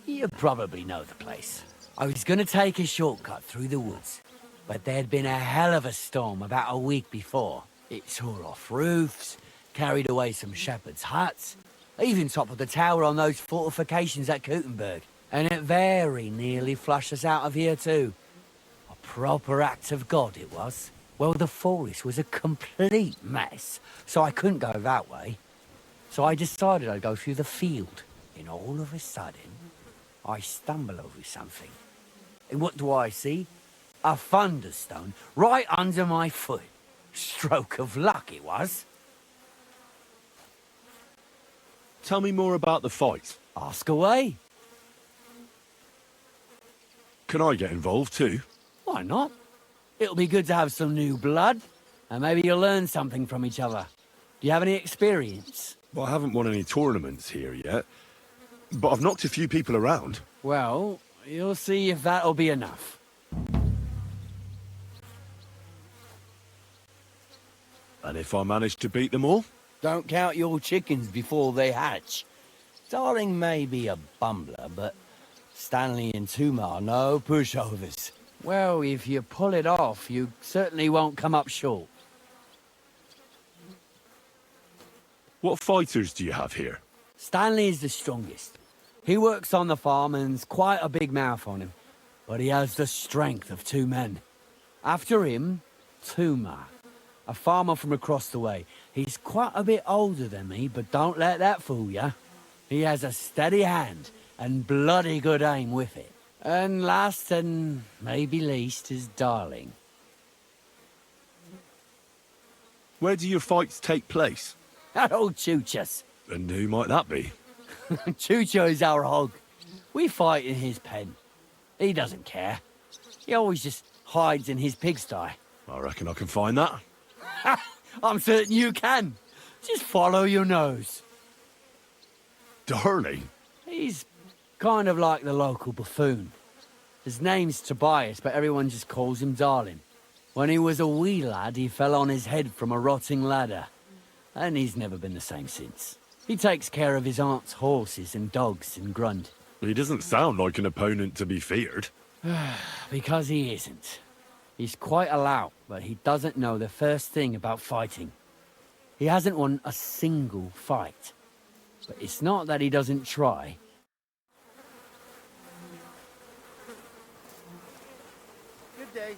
You probably know the place. I was going to take a shortcut through the woods, but there'd been a hell of a storm about a week before. It tore off roofs, carried away some shepherds' huts, even toppled the tower on those fortifications at Gutenberg. And it very nearly flushed us out of here too. A proper act of God it was. Well, the forest was a complete mess, so I couldn't go that way. So I decided I'd go through the field. And all of a sudden, I stumble over something. And what do I see? A Thunderstone right under my foot. Stroke of luck it was. Tell me more about the fight. Ask away. Can I get involved too? Why not? It'll be good to have some new blood. And maybe you'll learn something from each other. Do you have any experience? Well, I haven't won any tournaments here yet, but I've knocked a few people around. Well, you'll see if that'll be enough. And if I manage to beat them all? Don't count your chickens before they hatch. Darling may be a bumbler, but Stanley and Tuma are no pushovers. Well, if you pull it off, you certainly won't come up short. What fighters do you have here? Stanley's the strongest. He works on the farm and's quite a big mouth on him, but he has the strength of 2 men. After him, Tuma, a farmer from across the way. He's quite a bit older than me, but don't let that fool ya. He has a steady hand and bloody good aim with it. And last and maybe least is Darling. Where do your fights take place? That old Chuchas. And who might that be? Chucho is our hog. We fight in his pen. He doesn't care. He always just hides in his pigsty. I reckon I can find that. I'm certain you can. Just follow your nose. Darling? He's kind of like the local buffoon. His name's Tobias, but everyone just calls him Darling. When he was a wee lad, he fell on his head from a rotting ladder. And he's never been the same since. He takes care of his aunt's horses and dogs in Grund. He doesn't sound like an opponent to be feared. Because he isn't. He's quite a lout, but he doesn't know the first thing about fighting. He hasn't won a single fight. But it's not that he doesn't try. Good day.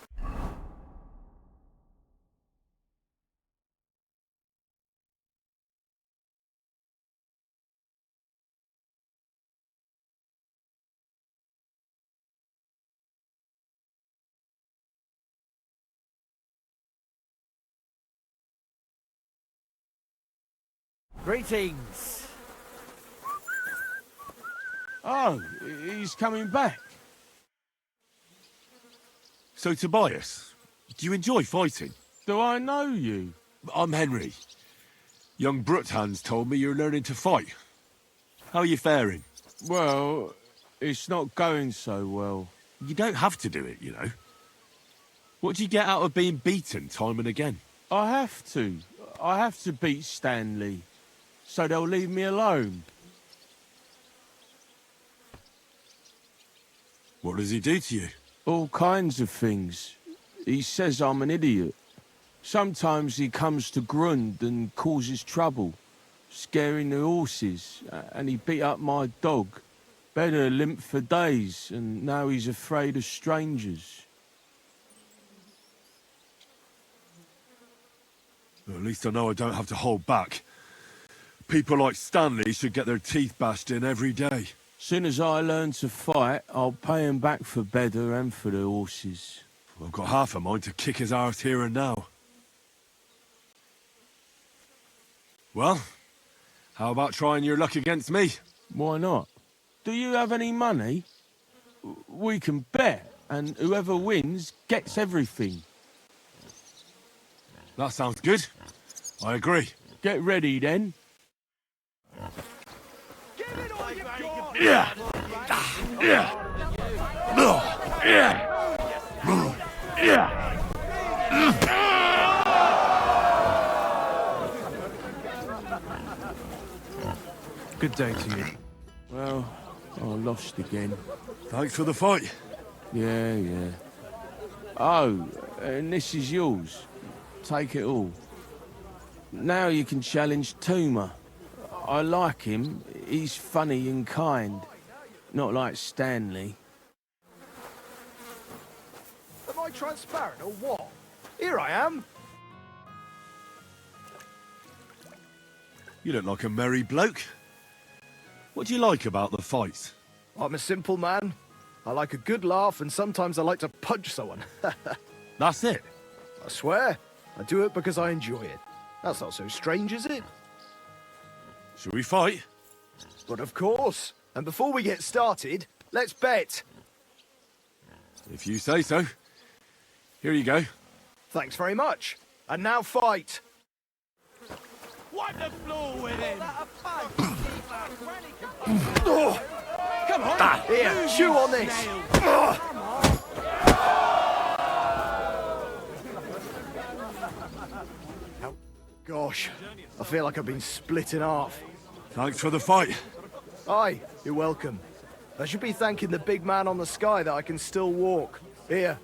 Greetings. Oh, he's coming back. So, Tobias, do you enjoy fighting? Do I know you? I'm Henry. Young Bruthans told me you're learning to fight. How are you faring? Well, it's not going so well. You don't have to do it, you know. What do you get out of being beaten time and again? I have to. I have to beat Stanley. So they'll leave me alone. What does he do to you? All kinds of things. He says I'm an idiot. Sometimes he comes to Grund and causes trouble, scaring the horses, and he beat up my dog. Better limp for days, and now he's afraid of strangers. Well, at least I know I don't have to hold back. People like Stanley should get their teeth bashed in every day. Soon as I learn to fight, I'll pay him back for Bedder and for the horses. I've got half a mind to kick his arse here and now. Well, how about trying your luck against me? Why not? Do you have any money? We can bet, and whoever wins gets everything. That sounds good. I agree. Get ready, then. Yeah. Yeah. Yeah. Yeah. Good day to you. Well, I lost again. Thanks for the fight. Yeah. Oh, and this is yours. Take it all. Now you can challenge Tuma. I like him. He's funny and kind. Not like Stanley. Am I transparent or what? Here I am. You look like a merry bloke. What do you like about the fights? I'm a simple man. I like a good laugh and sometimes I like to punch someone. That's it. I swear. I do it because I enjoy it. That's not so strange, is it? Shall we fight? But of course. And before we get started, let's bet. If you say so. Here you go. Thanks very much. And now fight! Wipe the floor with him! Come on! Here, chew on this! Gosh, I feel like I've been split in half. Thanks for the fight. Aye, you're welcome. I should be thanking the big man on the sky that I can still walk. Here,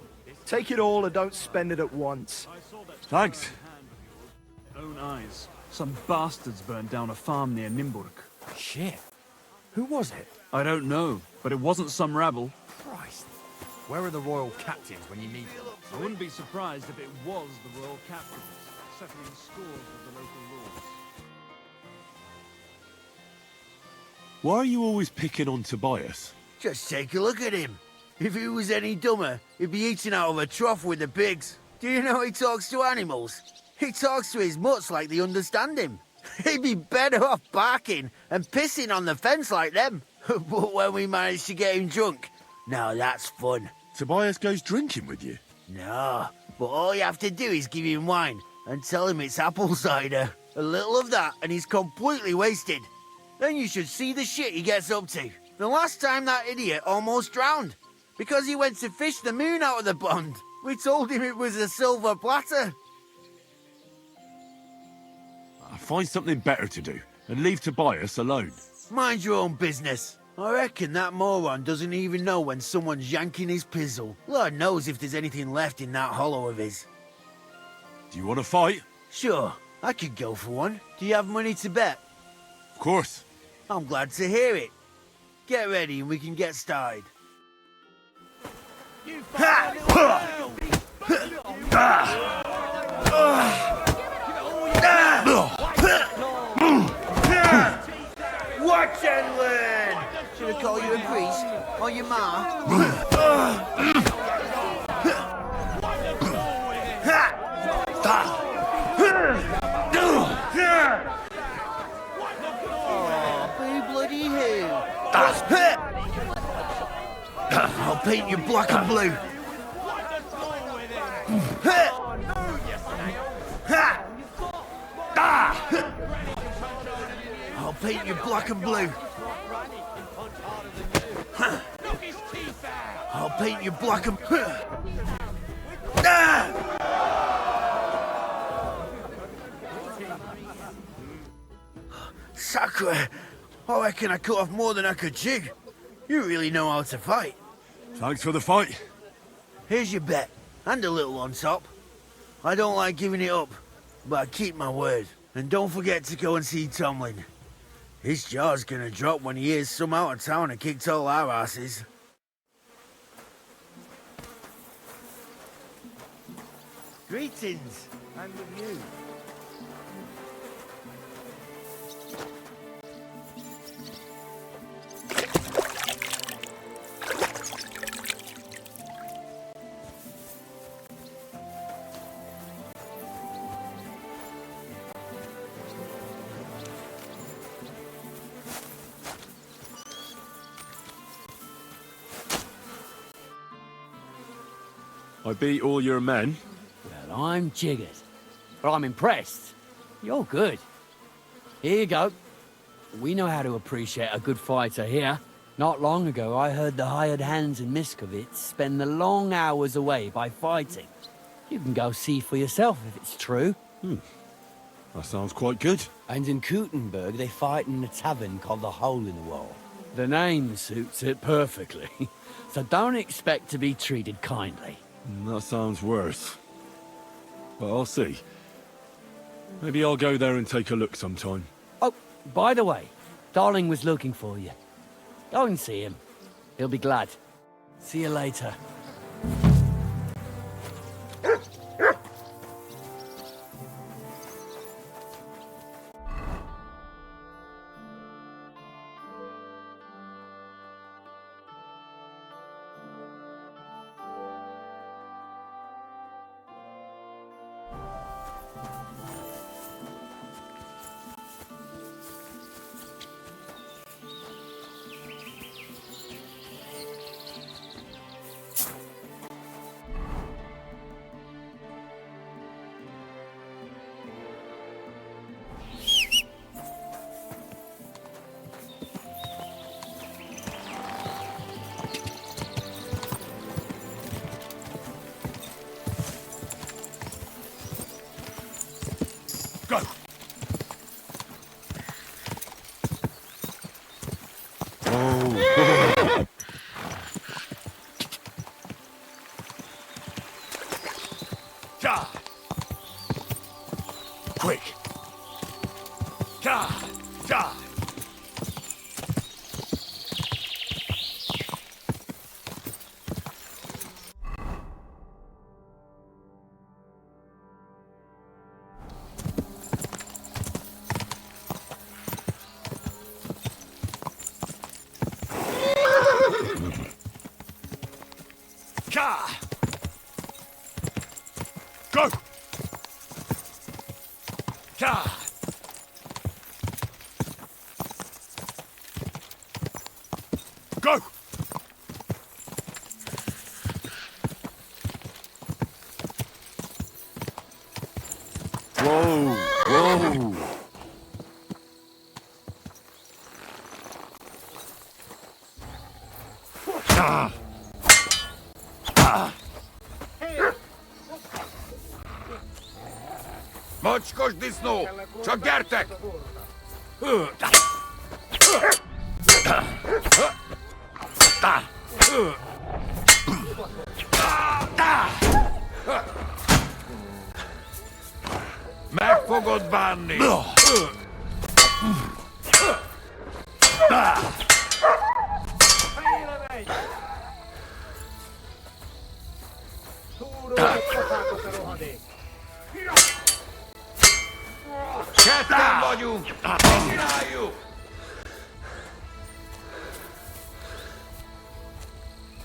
take it all and don't spend it at once. Thanks. Own eyes. Some bastards burned down a farm near Nimburg. Shit. Who was it? I don't know, but it wasn't some rabble. Christ. Where are the royal captains when you need them? I wouldn't be surprised if it was the royal captains, settling scores of the local lords. Why are you always picking on Tobias? Just take a look at him. If he was any dumber, he'd be eating out of a trough with the pigs. Do you know he talks to animals? He talks to his mutts like they understand him. He'd be better off barking and pissing on the fence like them. But when we manage to get him drunk, now that's fun. Tobias goes drinking with you? No, but all you have to do is give him wine and tell him it's apple cider. A little of that and he's completely wasted. Then you should see the shit he gets up to. The last time that idiot almost drowned because he went to fish the moon out of the pond. We told him it was a silver platter. Find something better to do and leave Tobias alone. Mind your own business. I reckon that moron doesn't even know when someone's yanking his pizzle. Lord knows if there's anything left in that hollow of his. Do you want to fight? Sure, I could go for one. Do you have money to bet? Of course. I'm glad to hear it. Get ready and we can get started. Watch and learn! Should I call you a priest? Or your ma? Oh, be bloody who? I'll paint you black and blue. I'll paint you black and blue. I'll paint you black and... Sacre! I reckon I cut off more than I could chew. You really know how to fight. Thanks for the fight. Here's your bet, and a little on top. I don't like giving it up, but I keep my word. And don't forget to go and see Tomlin. His jaw's gonna drop when he hears some out of town and kicked all our asses. Greetings, and with you. I beat all your men. Well, I'm jiggered. But I'm impressed. You're good. Here you go. We know how to appreciate a good fighter here. Not long ago, I heard the hired hands in Miskovitz spend the long hours away by fighting. You can go see for yourself if it's true. That sounds quite good. And in Kuttenberg, they fight in a tavern called the Hole in the Wall. The name suits it perfectly. So don't expect to be treated kindly. That sounds worse. But I'll see. Maybe I'll go there and take a look sometime. Oh, by the way, Darling was looking for you. Go and see him. He'll be glad. See you later. Go! Go! Whoa, whoa. Mocskos disznó! Csak gyertek! Meg fogod bánni! Ketten vagyunk! Csináljuk!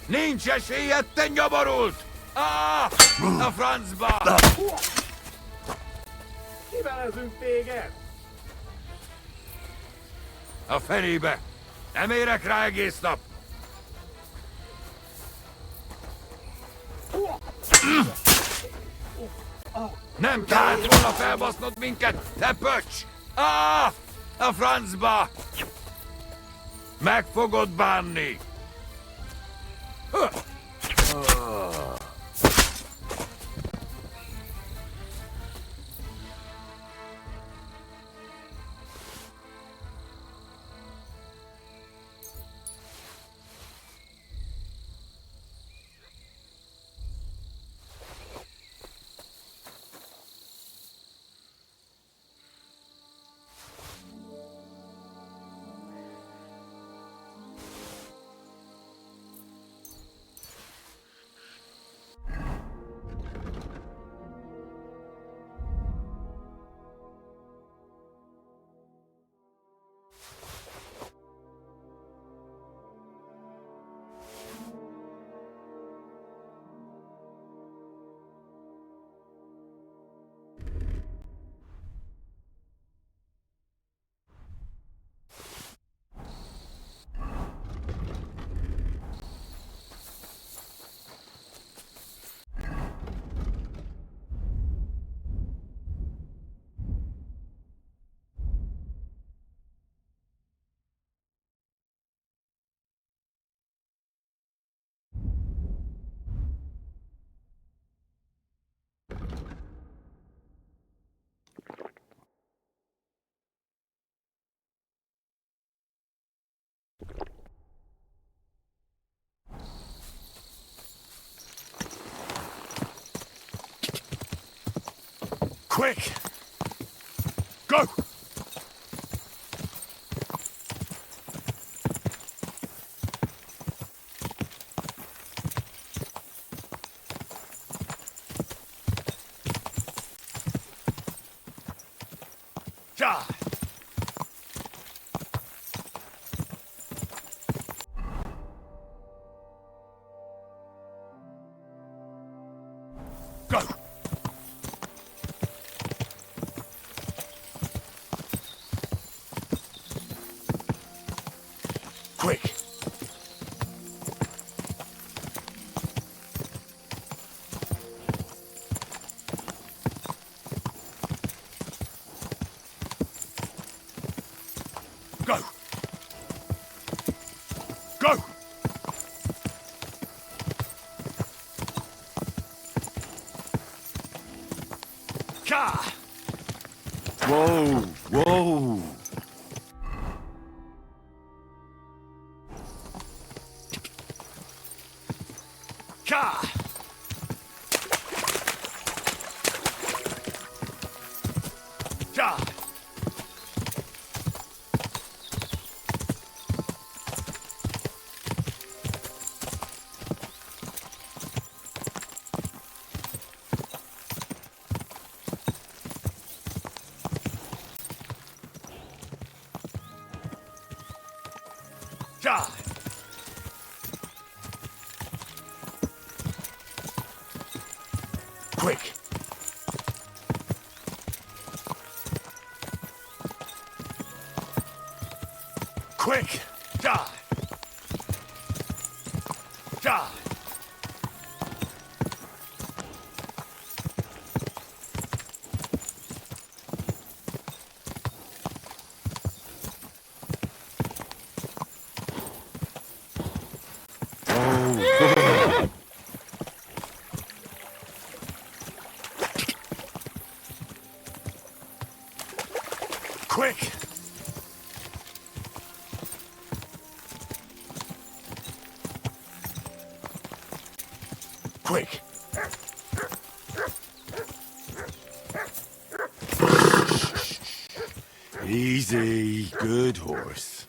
Nincs esélyed, te nyaborult! A francba! Kivelezünk téged! A fenébe! Nem érek rá egész nap! Nem kellett volna felbasznod minket, te pöcs! A francba! Meg fogod bánni! Quick! Go! Ja! Go! Quick! Go! Go! Ka! Whoa, whoa. Ka! Ja! Ja! Quick! Quick! Die! Die! Quick! Quick! Easy, good horse.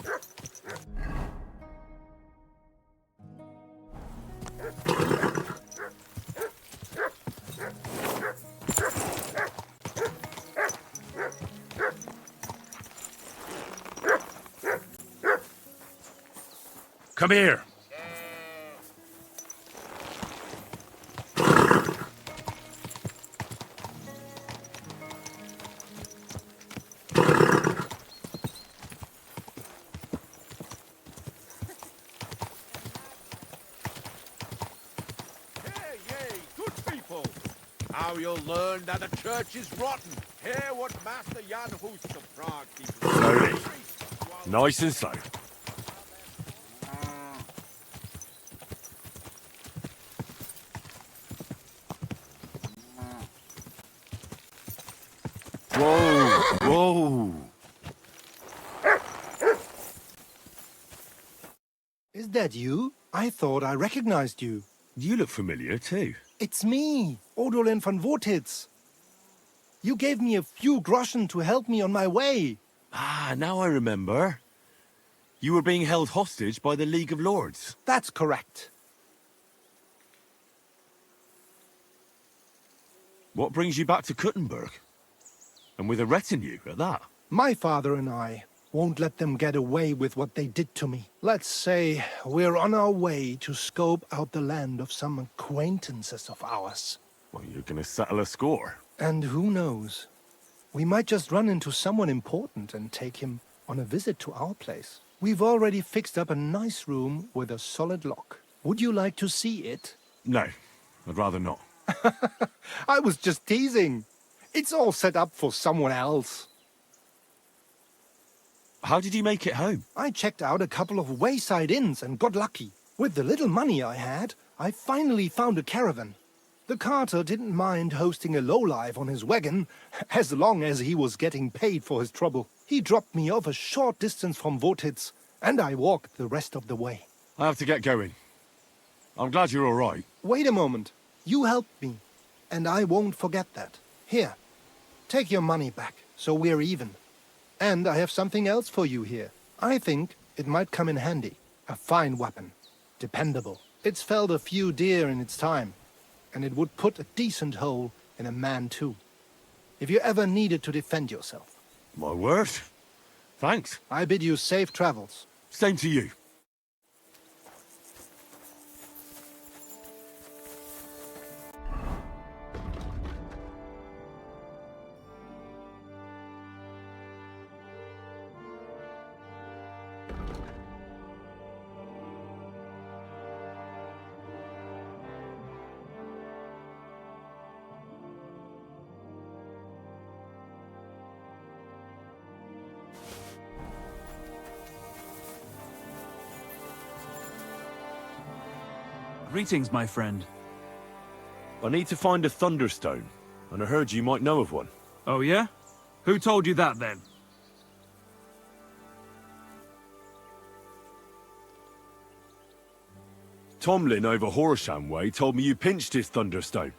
Come here. Now you'll learn that the church is rotten. Hear what Master Jan Hus of Prague keeps. Slowly. Nice and slow. Whoa! Whoa! Is that you? I thought I recognized you. You look familiar too. It's me, Odolin von Wotitz. You gave me a few groschen to help me on my way. Ah, now I remember. You were being held hostage by the League of Lords. That's correct. What brings you back to Kuttenberg? And with a retinue at that? My father and I won't let them get away with what they did to me. Let's say we're on our way to scope out the land of some acquaintances of ours. Well, you're gonna settle a score. And who knows? We might just run into someone important and take him on a visit to our place. We've already fixed up a nice room with a solid lock. Would you like to see it? No, I'd rather not. I was just teasing. It's all set up for someone else. How did you make it home? I checked out a couple of wayside inns and got lucky. With the little money I had, I finally found a caravan. The carter didn't mind hosting a lowlife on his wagon, as long as he was getting paid for his trouble. He dropped me off a short distance from Wotitz, and I walked the rest of the way. I have to get going. I'm glad you're all right. Wait a moment. You helped me, and I won't forget that. Here, take your money back, so we're even. And I have something else for you here. I think it might come in handy. A fine weapon. Dependable. It's felled a few deer in its time, and it would put a decent hole in a man too. If you ever needed to defend yourself. My word. Thanks. I bid you safe travels. Same to you. Greetings, my friend. I need to find a Thunderstone, and I heard you might know of one. Oh, yeah? Who told you that, then? Tomlin over Horsham Way told me you pinched his Thunderstone.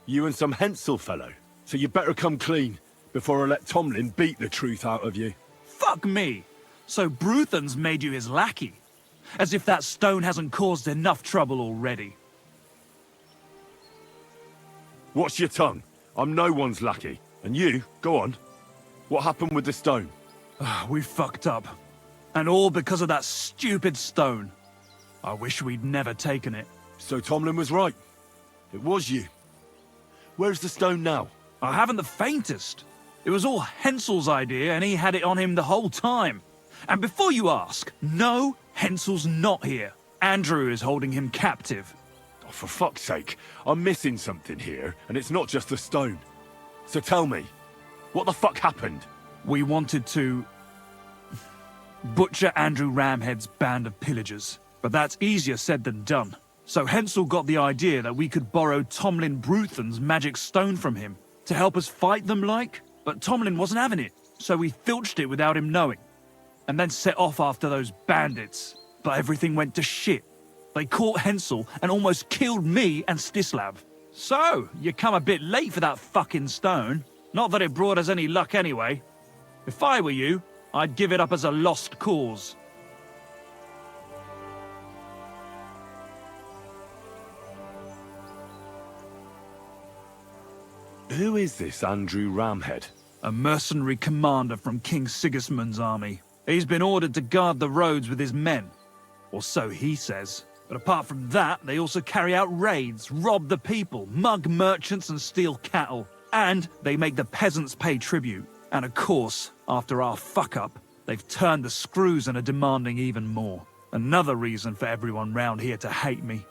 You and some Hensel fellow. So you better come clean, before I let Tomlin beat the truth out of you. Fuck me! So Bruthan's made you his lackey? As if that stone hasn't caused enough trouble already. Watch your tongue. I'm no one's lackey. And you, go on. What happened with the stone? We fucked up. And all because of that stupid stone. I wish we'd never taken it. So Tomlin was right. It was you. Where's the stone now? I haven't the faintest. It was all Hensel's idea, and he had it on him the whole time. And before you ask, no, Hensel's not here. Andrew is holding him captive. Oh, for fuck's sake, I'm missing something here, and it's not just the stone. So tell me, what the fuck happened? We wanted to butcher Andrew Ramhead's band of pillagers, but that's easier said than done. So Hensel got the idea that we could borrow Tomlin Bruthen's magic stone from him to help us fight them like, but Tomlin wasn't having it, so we filched it without him knowing, and then set off after those bandits. But everything went to shit. They caught Hensel and almost killed me and Stislav. So, you come a bit late for that fucking stone. Not that it brought us any luck anyway. If I were you, I'd give it up as a lost cause. Who is this Andrew Ramhead? A mercenary commander from King Sigismund's army. He's been ordered to guard the roads with his men. Or so he says. But apart from that, they also carry out raids, rob the people, mug merchants and steal cattle. And they make the peasants pay tribute. And of course, after our fuck-up, they've turned the screws and are demanding even more. Another reason for everyone round here to hate me.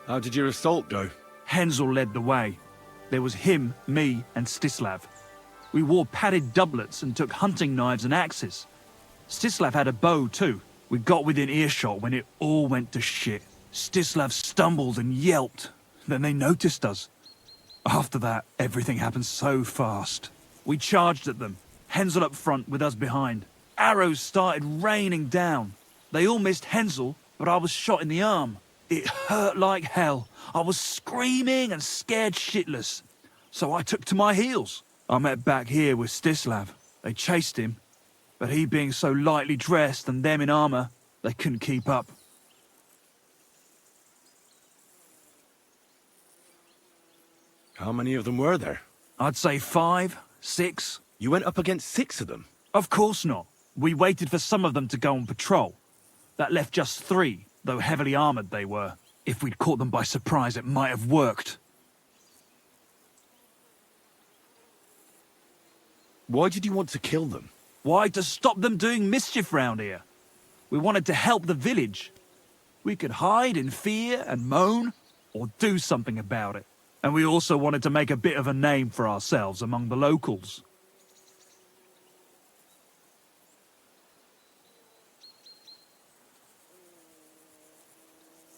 How did your assault go? Hensel led the way. There was him, me, and Stislav. We wore padded doublets and took hunting knives and axes. Stislav had a bow too. We got within earshot when it all went to shit. Stislav stumbled and yelped. Then they noticed us. After that, everything happened so fast. We charged at them, Hensel up front with us behind. Arrows started raining down. They all missed Hensel, but I was shot in the arm. It hurt like hell. I was screaming and scared shitless. So I took to my heels. I met back here with Stislav. They chased him, but he being so lightly dressed and them in armor, they couldn't keep up. How many of them were there? I'd say 5, 6. You went up against 6 of them? Of course not. We waited for some of them to go on patrol. That left just 3, though heavily armored they were. If we'd caught them by surprise, it might have worked. Why did you want to kill them? Why? To stop them doing mischief round here. We wanted to help the village. We could hide in fear and moan, or do something about it. And we also wanted to make a bit of a name for ourselves among the locals.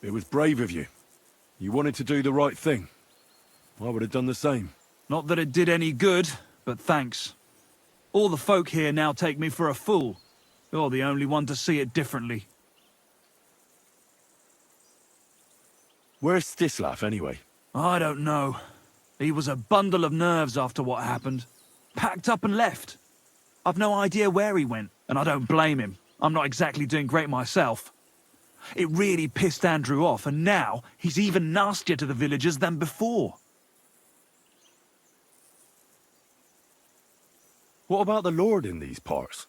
It was brave of you. You wanted to do the right thing. I would have done the same. Not that it did any good, but thanks. All the folk here now take me for a fool. You're the only one to see it differently. Where's Stislav, anyway? I don't know. He was a bundle of nerves after what happened. Packed up and left. I've no idea where he went, and I don't blame him. I'm not exactly doing great myself. It really pissed Andrew off, and now he's even nastier to the villagers than before. What about the Lord in these parts?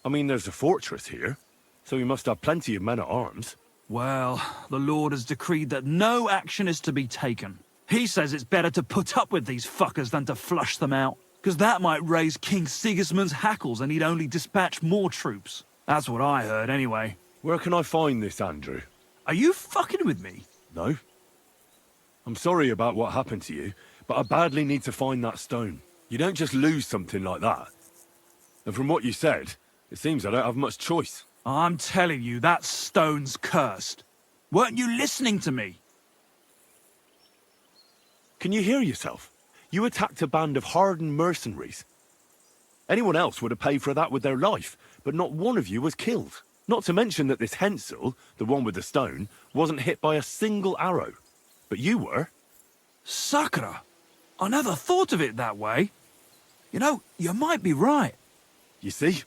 I mean, there's a fortress here, so he must have plenty of men-at-arms. Well, the Lord has decreed that no action is to be taken. He says it's better to put up with these fuckers than to flush them out, because that might raise King Sigismund's hackles and he'd only dispatch more troops. That's what I heard, anyway. Where can I find this, Andrew? Are you fucking with me? No. I'm sorry about what happened to you, but I badly need to find that stone. You don't just lose something like that. And from what you said, it seems I don't have much choice. I'm telling you, that stone's cursed. Weren't you listening to me? Can you hear yourself? You attacked a band of hardened mercenaries. Anyone else would have paid for that with their life, but not one of you was killed. Not to mention that this Hensel, the one with the stone, wasn't hit by a single arrow. But you were. Sakura, I never thought of it that way. You know, you might be right. You see?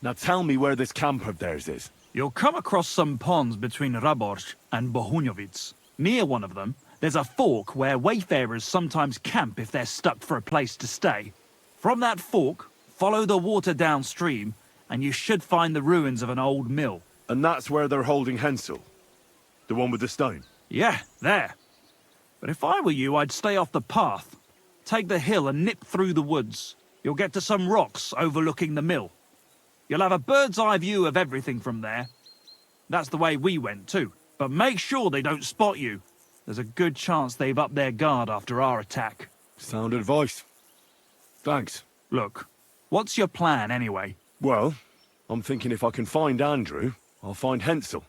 Now tell me where this camp of theirs is. You'll come across some ponds between Reforged and Bohunovic. Near one of them, there's a fork where wayfarers sometimes camp if they're stuck for a place to stay. From that fork, follow the water downstream, and you should find the ruins of an old mill. And that's where they're holding Hensel? The one with the stone? Yeah, there. But if I were you, I'd stay off the path. Take the hill and nip through the woods. You'll get to some rocks overlooking the mill. You'll have a bird's eye view of everything from there. That's the way we went too. But make sure they don't spot you. There's a good chance they've upped their guard after our attack. Sound advice. Thanks. Look, what's your plan anyway? Well, I'm thinking if I can find Andrew, I'll find Hensel.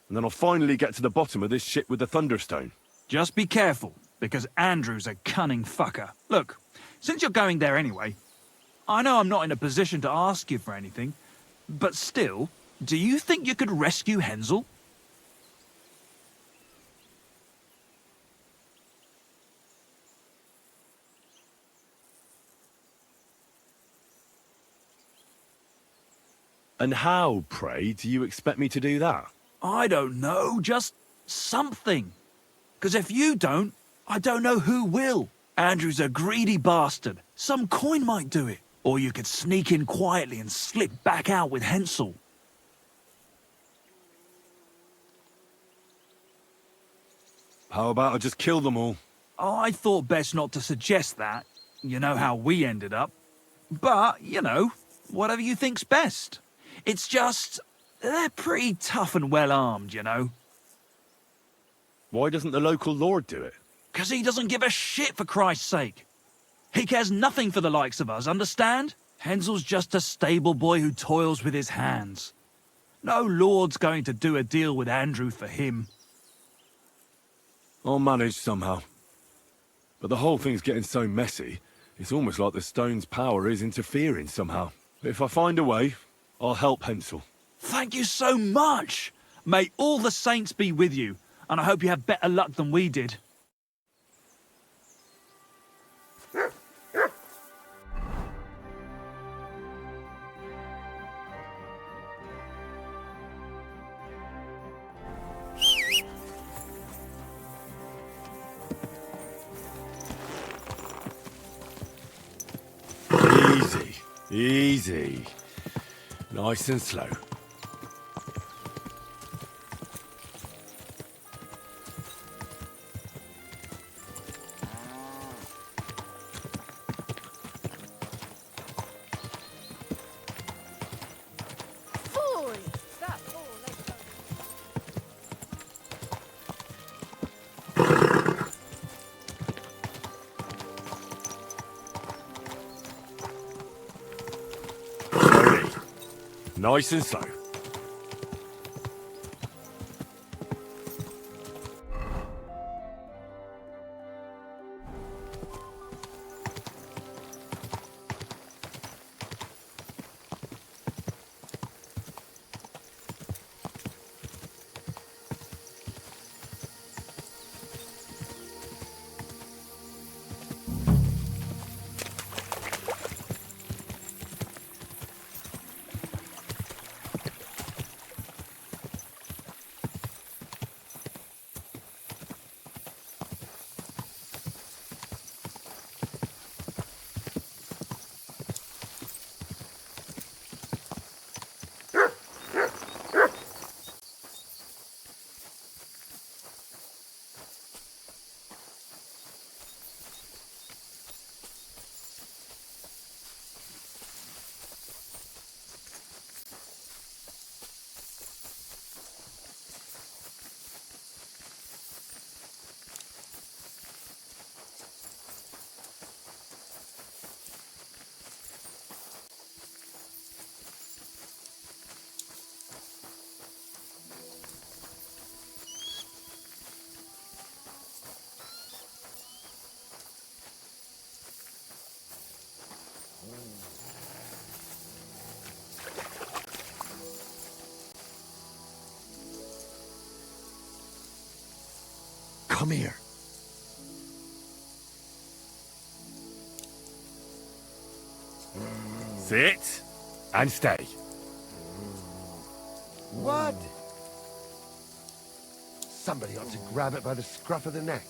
And then I'll finally get to the bottom of this shit with the Thunderstone. Just be careful, because Andrew's a cunning fucker. Look, since you're going there anyway, I know I'm not in a position to ask you for anything, but still, do you think you could rescue Hensel? And how, pray, do you expect me to do that? I don't know, just something. Because if you don't, I don't know who will. Andrew's a greedy bastard. Some coin might do it. Or you could sneak in quietly and slip back out with Hensel. How about I just kill them all? I thought best not to suggest that. You know how we ended up. But, you know, whatever you think's best. It's just, they're pretty tough and well-armed, you know. Why doesn't the local lord do it? 'Cause he doesn't give a shit, for Christ's sake. He cares nothing for the likes of us, understand? Hensel's just a stable boy who toils with his hands. No lord's going to do a deal with Andrew for him. I'll manage somehow. But the whole thing's getting so messy, it's almost like the stone's power is interfering somehow. If I find a way, I'll help Hensel. Thank you so much! May all the saints be with you, and I hope you have better luck than we did. Easy, easy. Nice and slow. Nice and slow. Come here. Sit and stay. What? Somebody ought to grab it by the scruff of the neck.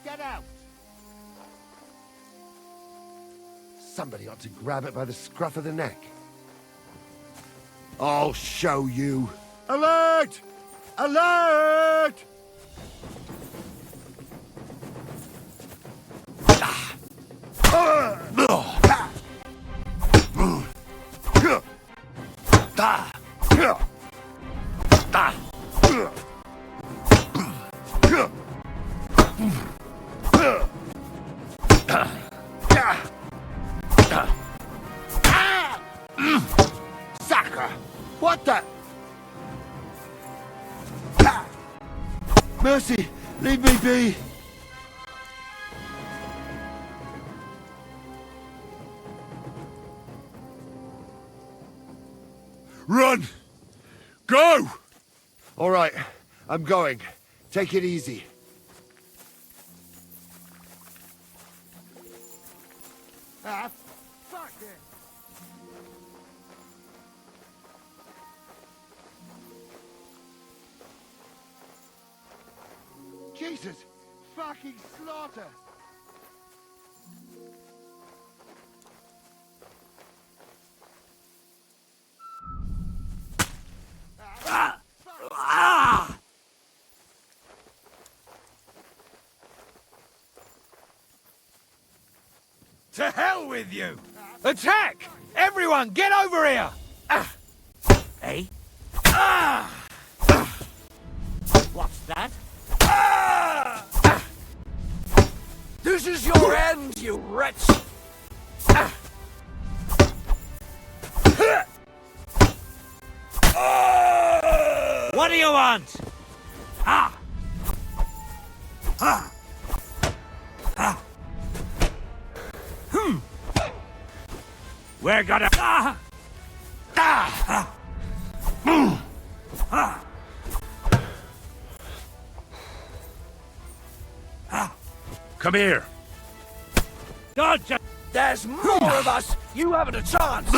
Get out! Somebody ought to grab it by the scruff of the neck. I'll show you. Alert! Alert! Sucker! What the? Mercy, leave me be. Run! Go! All right, I'm going. Take it easy. Ah, fuck it! Jesus! Fucking slaughter! To hell with you! Attack! Everyone, get over here! Eh? What's that? This is your end, you wretch! What do you want? We're gonna... Come here. Dodge! There's more of us! You haven't a chance!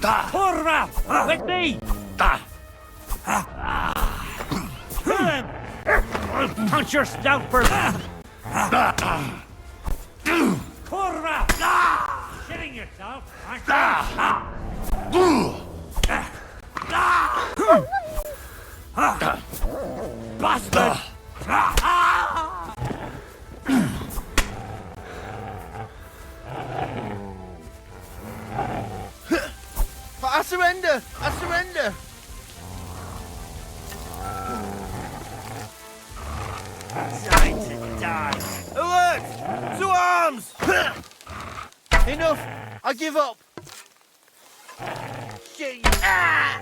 Kurva! With me! Kill him! Punch your stout for... Kurva! Shitting yourself, aren't you? Bastard! I surrender! I surrender! Time to die! Alert! To arms! Enough! I give up! Shit! Ah!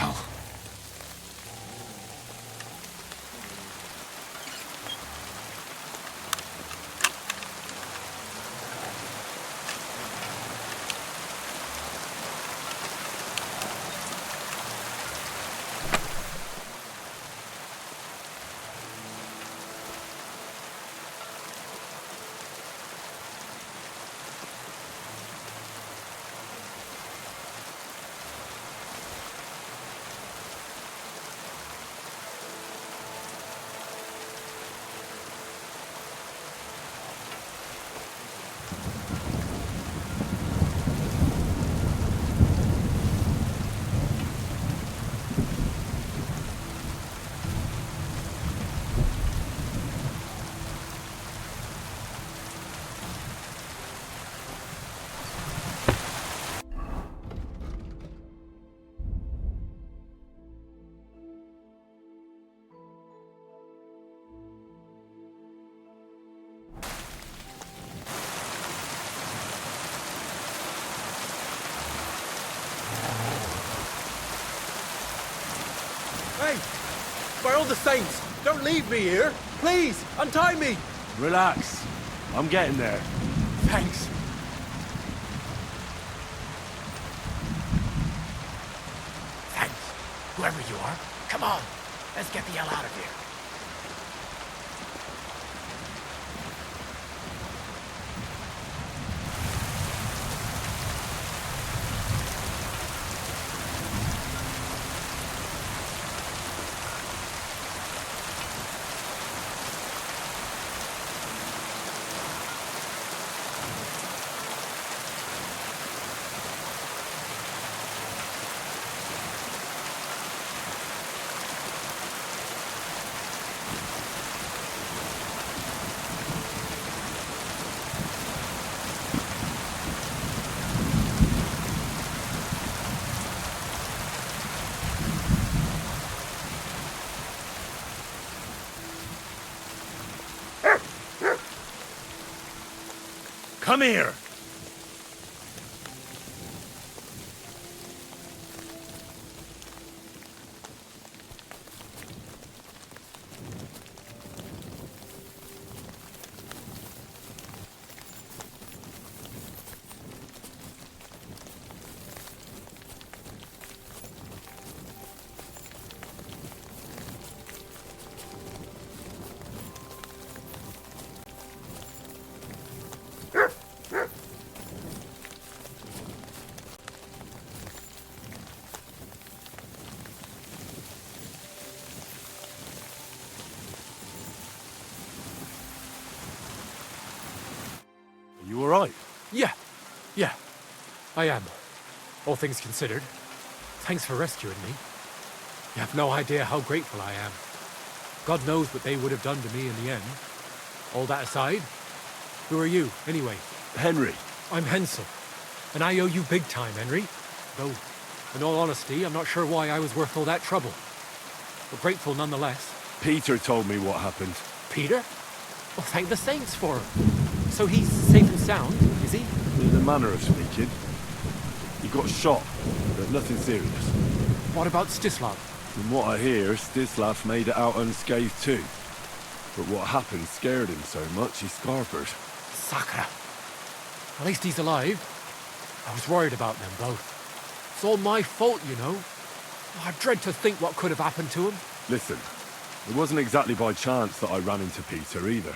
hell. Hey! By all the saints, don't leave me here! Please, untie me! Relax. I'm getting there. Thanks. Thanks. Whoever you are, come on. Let's get the hell out of here. Come here! You alright? Yeah, I am. All things considered. Thanks for rescuing me. You have no idea how grateful I am. God knows what they would have done to me in the end. All that aside, who are you, anyway? Henry. I'm Hensel, and I owe you big time, Henry. Though, in all honesty, I'm not sure why I was worth all that trouble. But grateful nonetheless. Peter told me what happened. Peter? Well, thank the saints for him. So he's safe and sound, is he? In the manner of speaking. He got shot, but nothing serious. What about Stislav? From what I hear, Stislav made it out unscathed too. But what happened scared him so much he scarpered. Sakra. At least he's alive. I was worried about them both. It's all my fault, you know. I dread to think what could have happened to him. Listen, it wasn't exactly by chance that I ran into Peter either.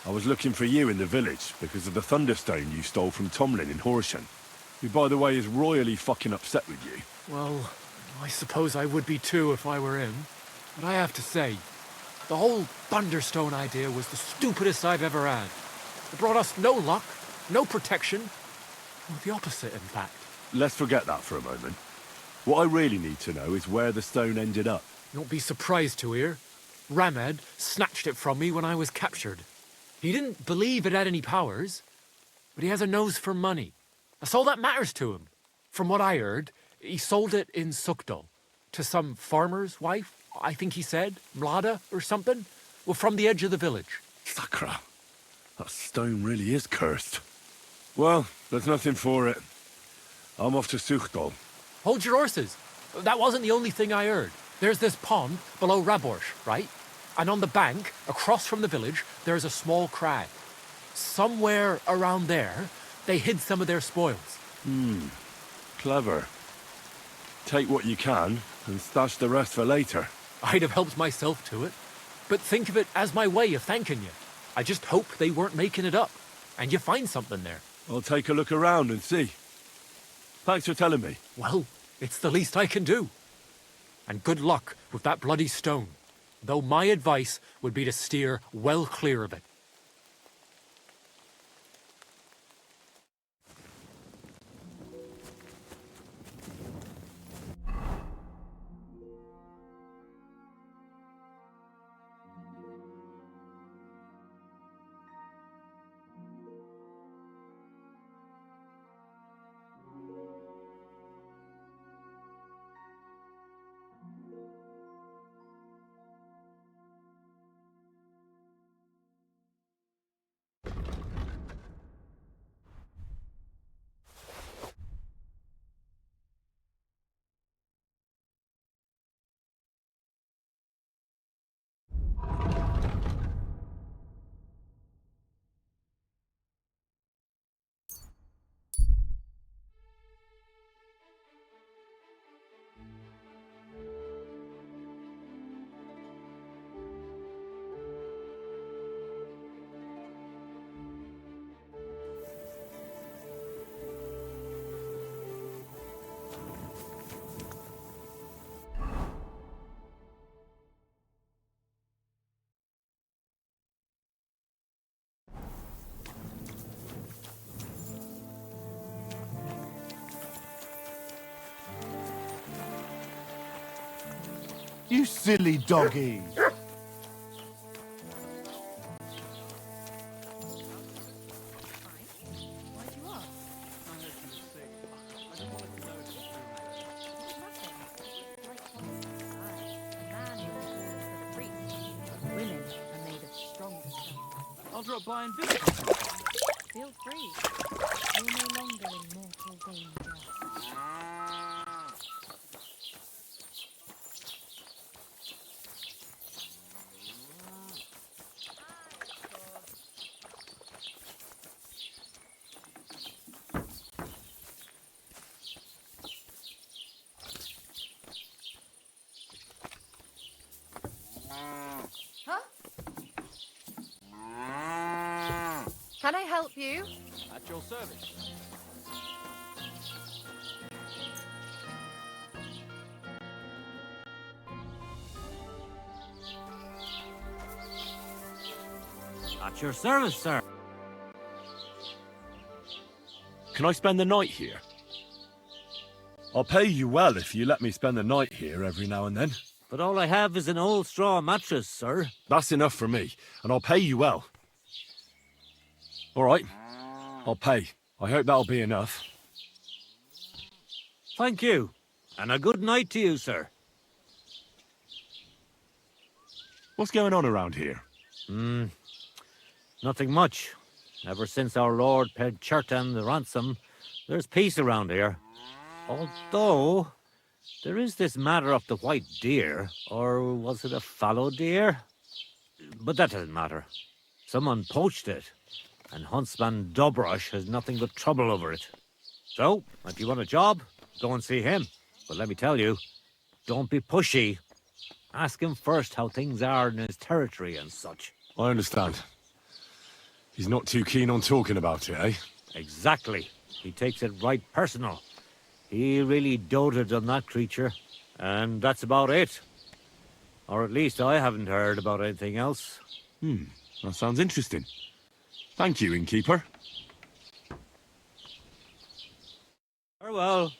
I was looking for you in the village because of the Thunderstone you stole from Tomlin in Horsham, who, by the way, is royally fucking upset with you. Well, I suppose I would be too if I were him. But I have to say, the whole Thunderstone idea was the stupidest I've ever had. It brought us no luck, no protection. Well, the opposite, in fact. Let's forget that for a moment. What I really need to know is where the stone ended up. You won't be surprised to hear. Ramed snatched it from me when I was captured. He didn't believe it had any powers, but he has a nose for money. That's all that matters to him. From what I heard, he sold it in Sukdal to some farmer's wife, I think he said, Mlada or something. Well, from the edge of the village. Sakra. That stone really is cursed. Well, there's nothing for it. I'm off to Sukdal. Hold your horses. That wasn't the only thing I heard. There's this pond below Raborsh, right? And on the bank, across from the village, there's a small crag. Somewhere around there, they hid some of their spoils. Clever. Take what you can and stash the rest for later. I'd have helped myself to it. But think of it as my way of thanking you. I just hope they weren't making it up, and you find something there. I'll take a look around and see. Thanks for telling me. Well, it's the least I can do. And good luck with that bloody stone. Though my advice would be to steer well clear of it. You silly doggy! Women are made of stronger stuff. I'll drop by and visit. Feel free. You're no longer in mortal danger. Can I help you? At your service. At your service, sir. Can I spend the night here? I'll pay you well if you let me spend the night here every now and then. But all I have is an old straw mattress, sir. That's enough for me, and I'll pay you well. All right, I'll pay. I hope that'll be enough. Thank you. And a good night to you, sir. What's going on around here? Nothing much. Ever since our lord paid Chertan the ransom, there's peace around here. Although, there is this matter of the white deer, or was it a fallow deer? But that doesn't matter. Someone poached it, and Huntsman Dobrush has nothing but trouble over it. So, if you want a job, go and see him. But let me tell you, don't be pushy. Ask him first how things are in his territory and such. I understand. He's not too keen on talking about it, eh? Exactly. He takes it right personal. He really doted on that creature, and that's about it. Or at least I haven't heard about anything else. That sounds interesting. Thank you, innkeeper. Farewell.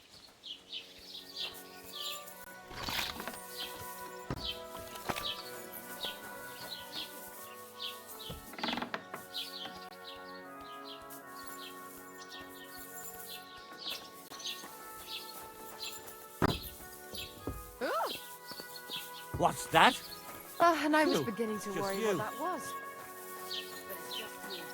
What's that? Oh, and I was You. beginning to Just worry you. what that was. But it's just you.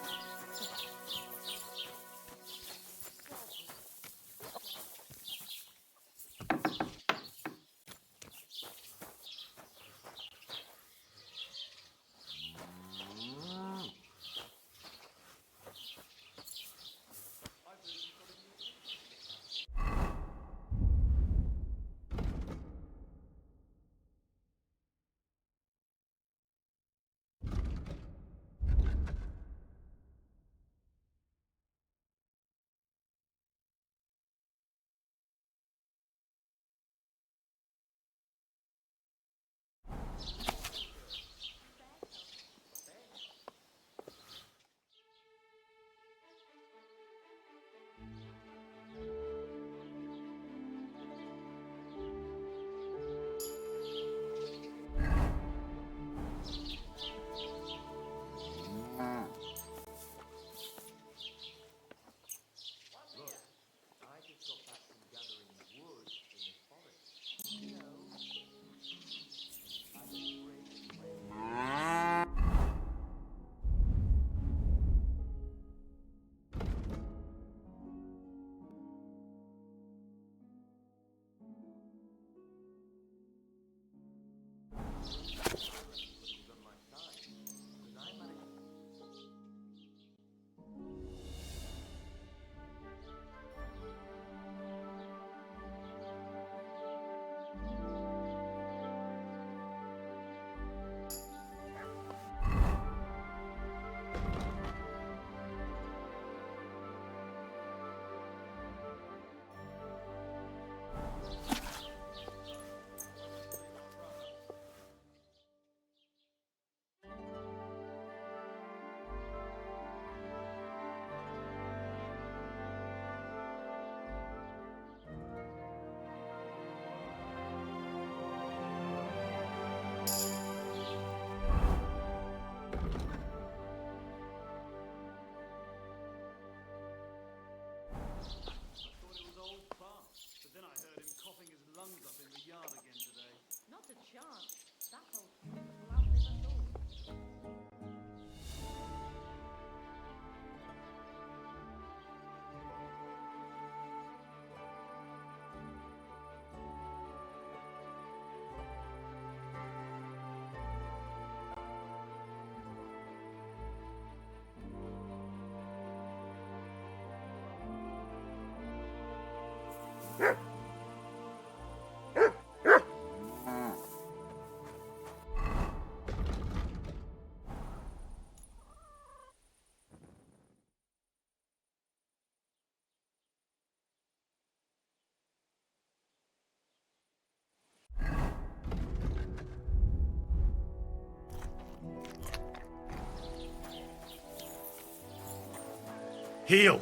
Heal.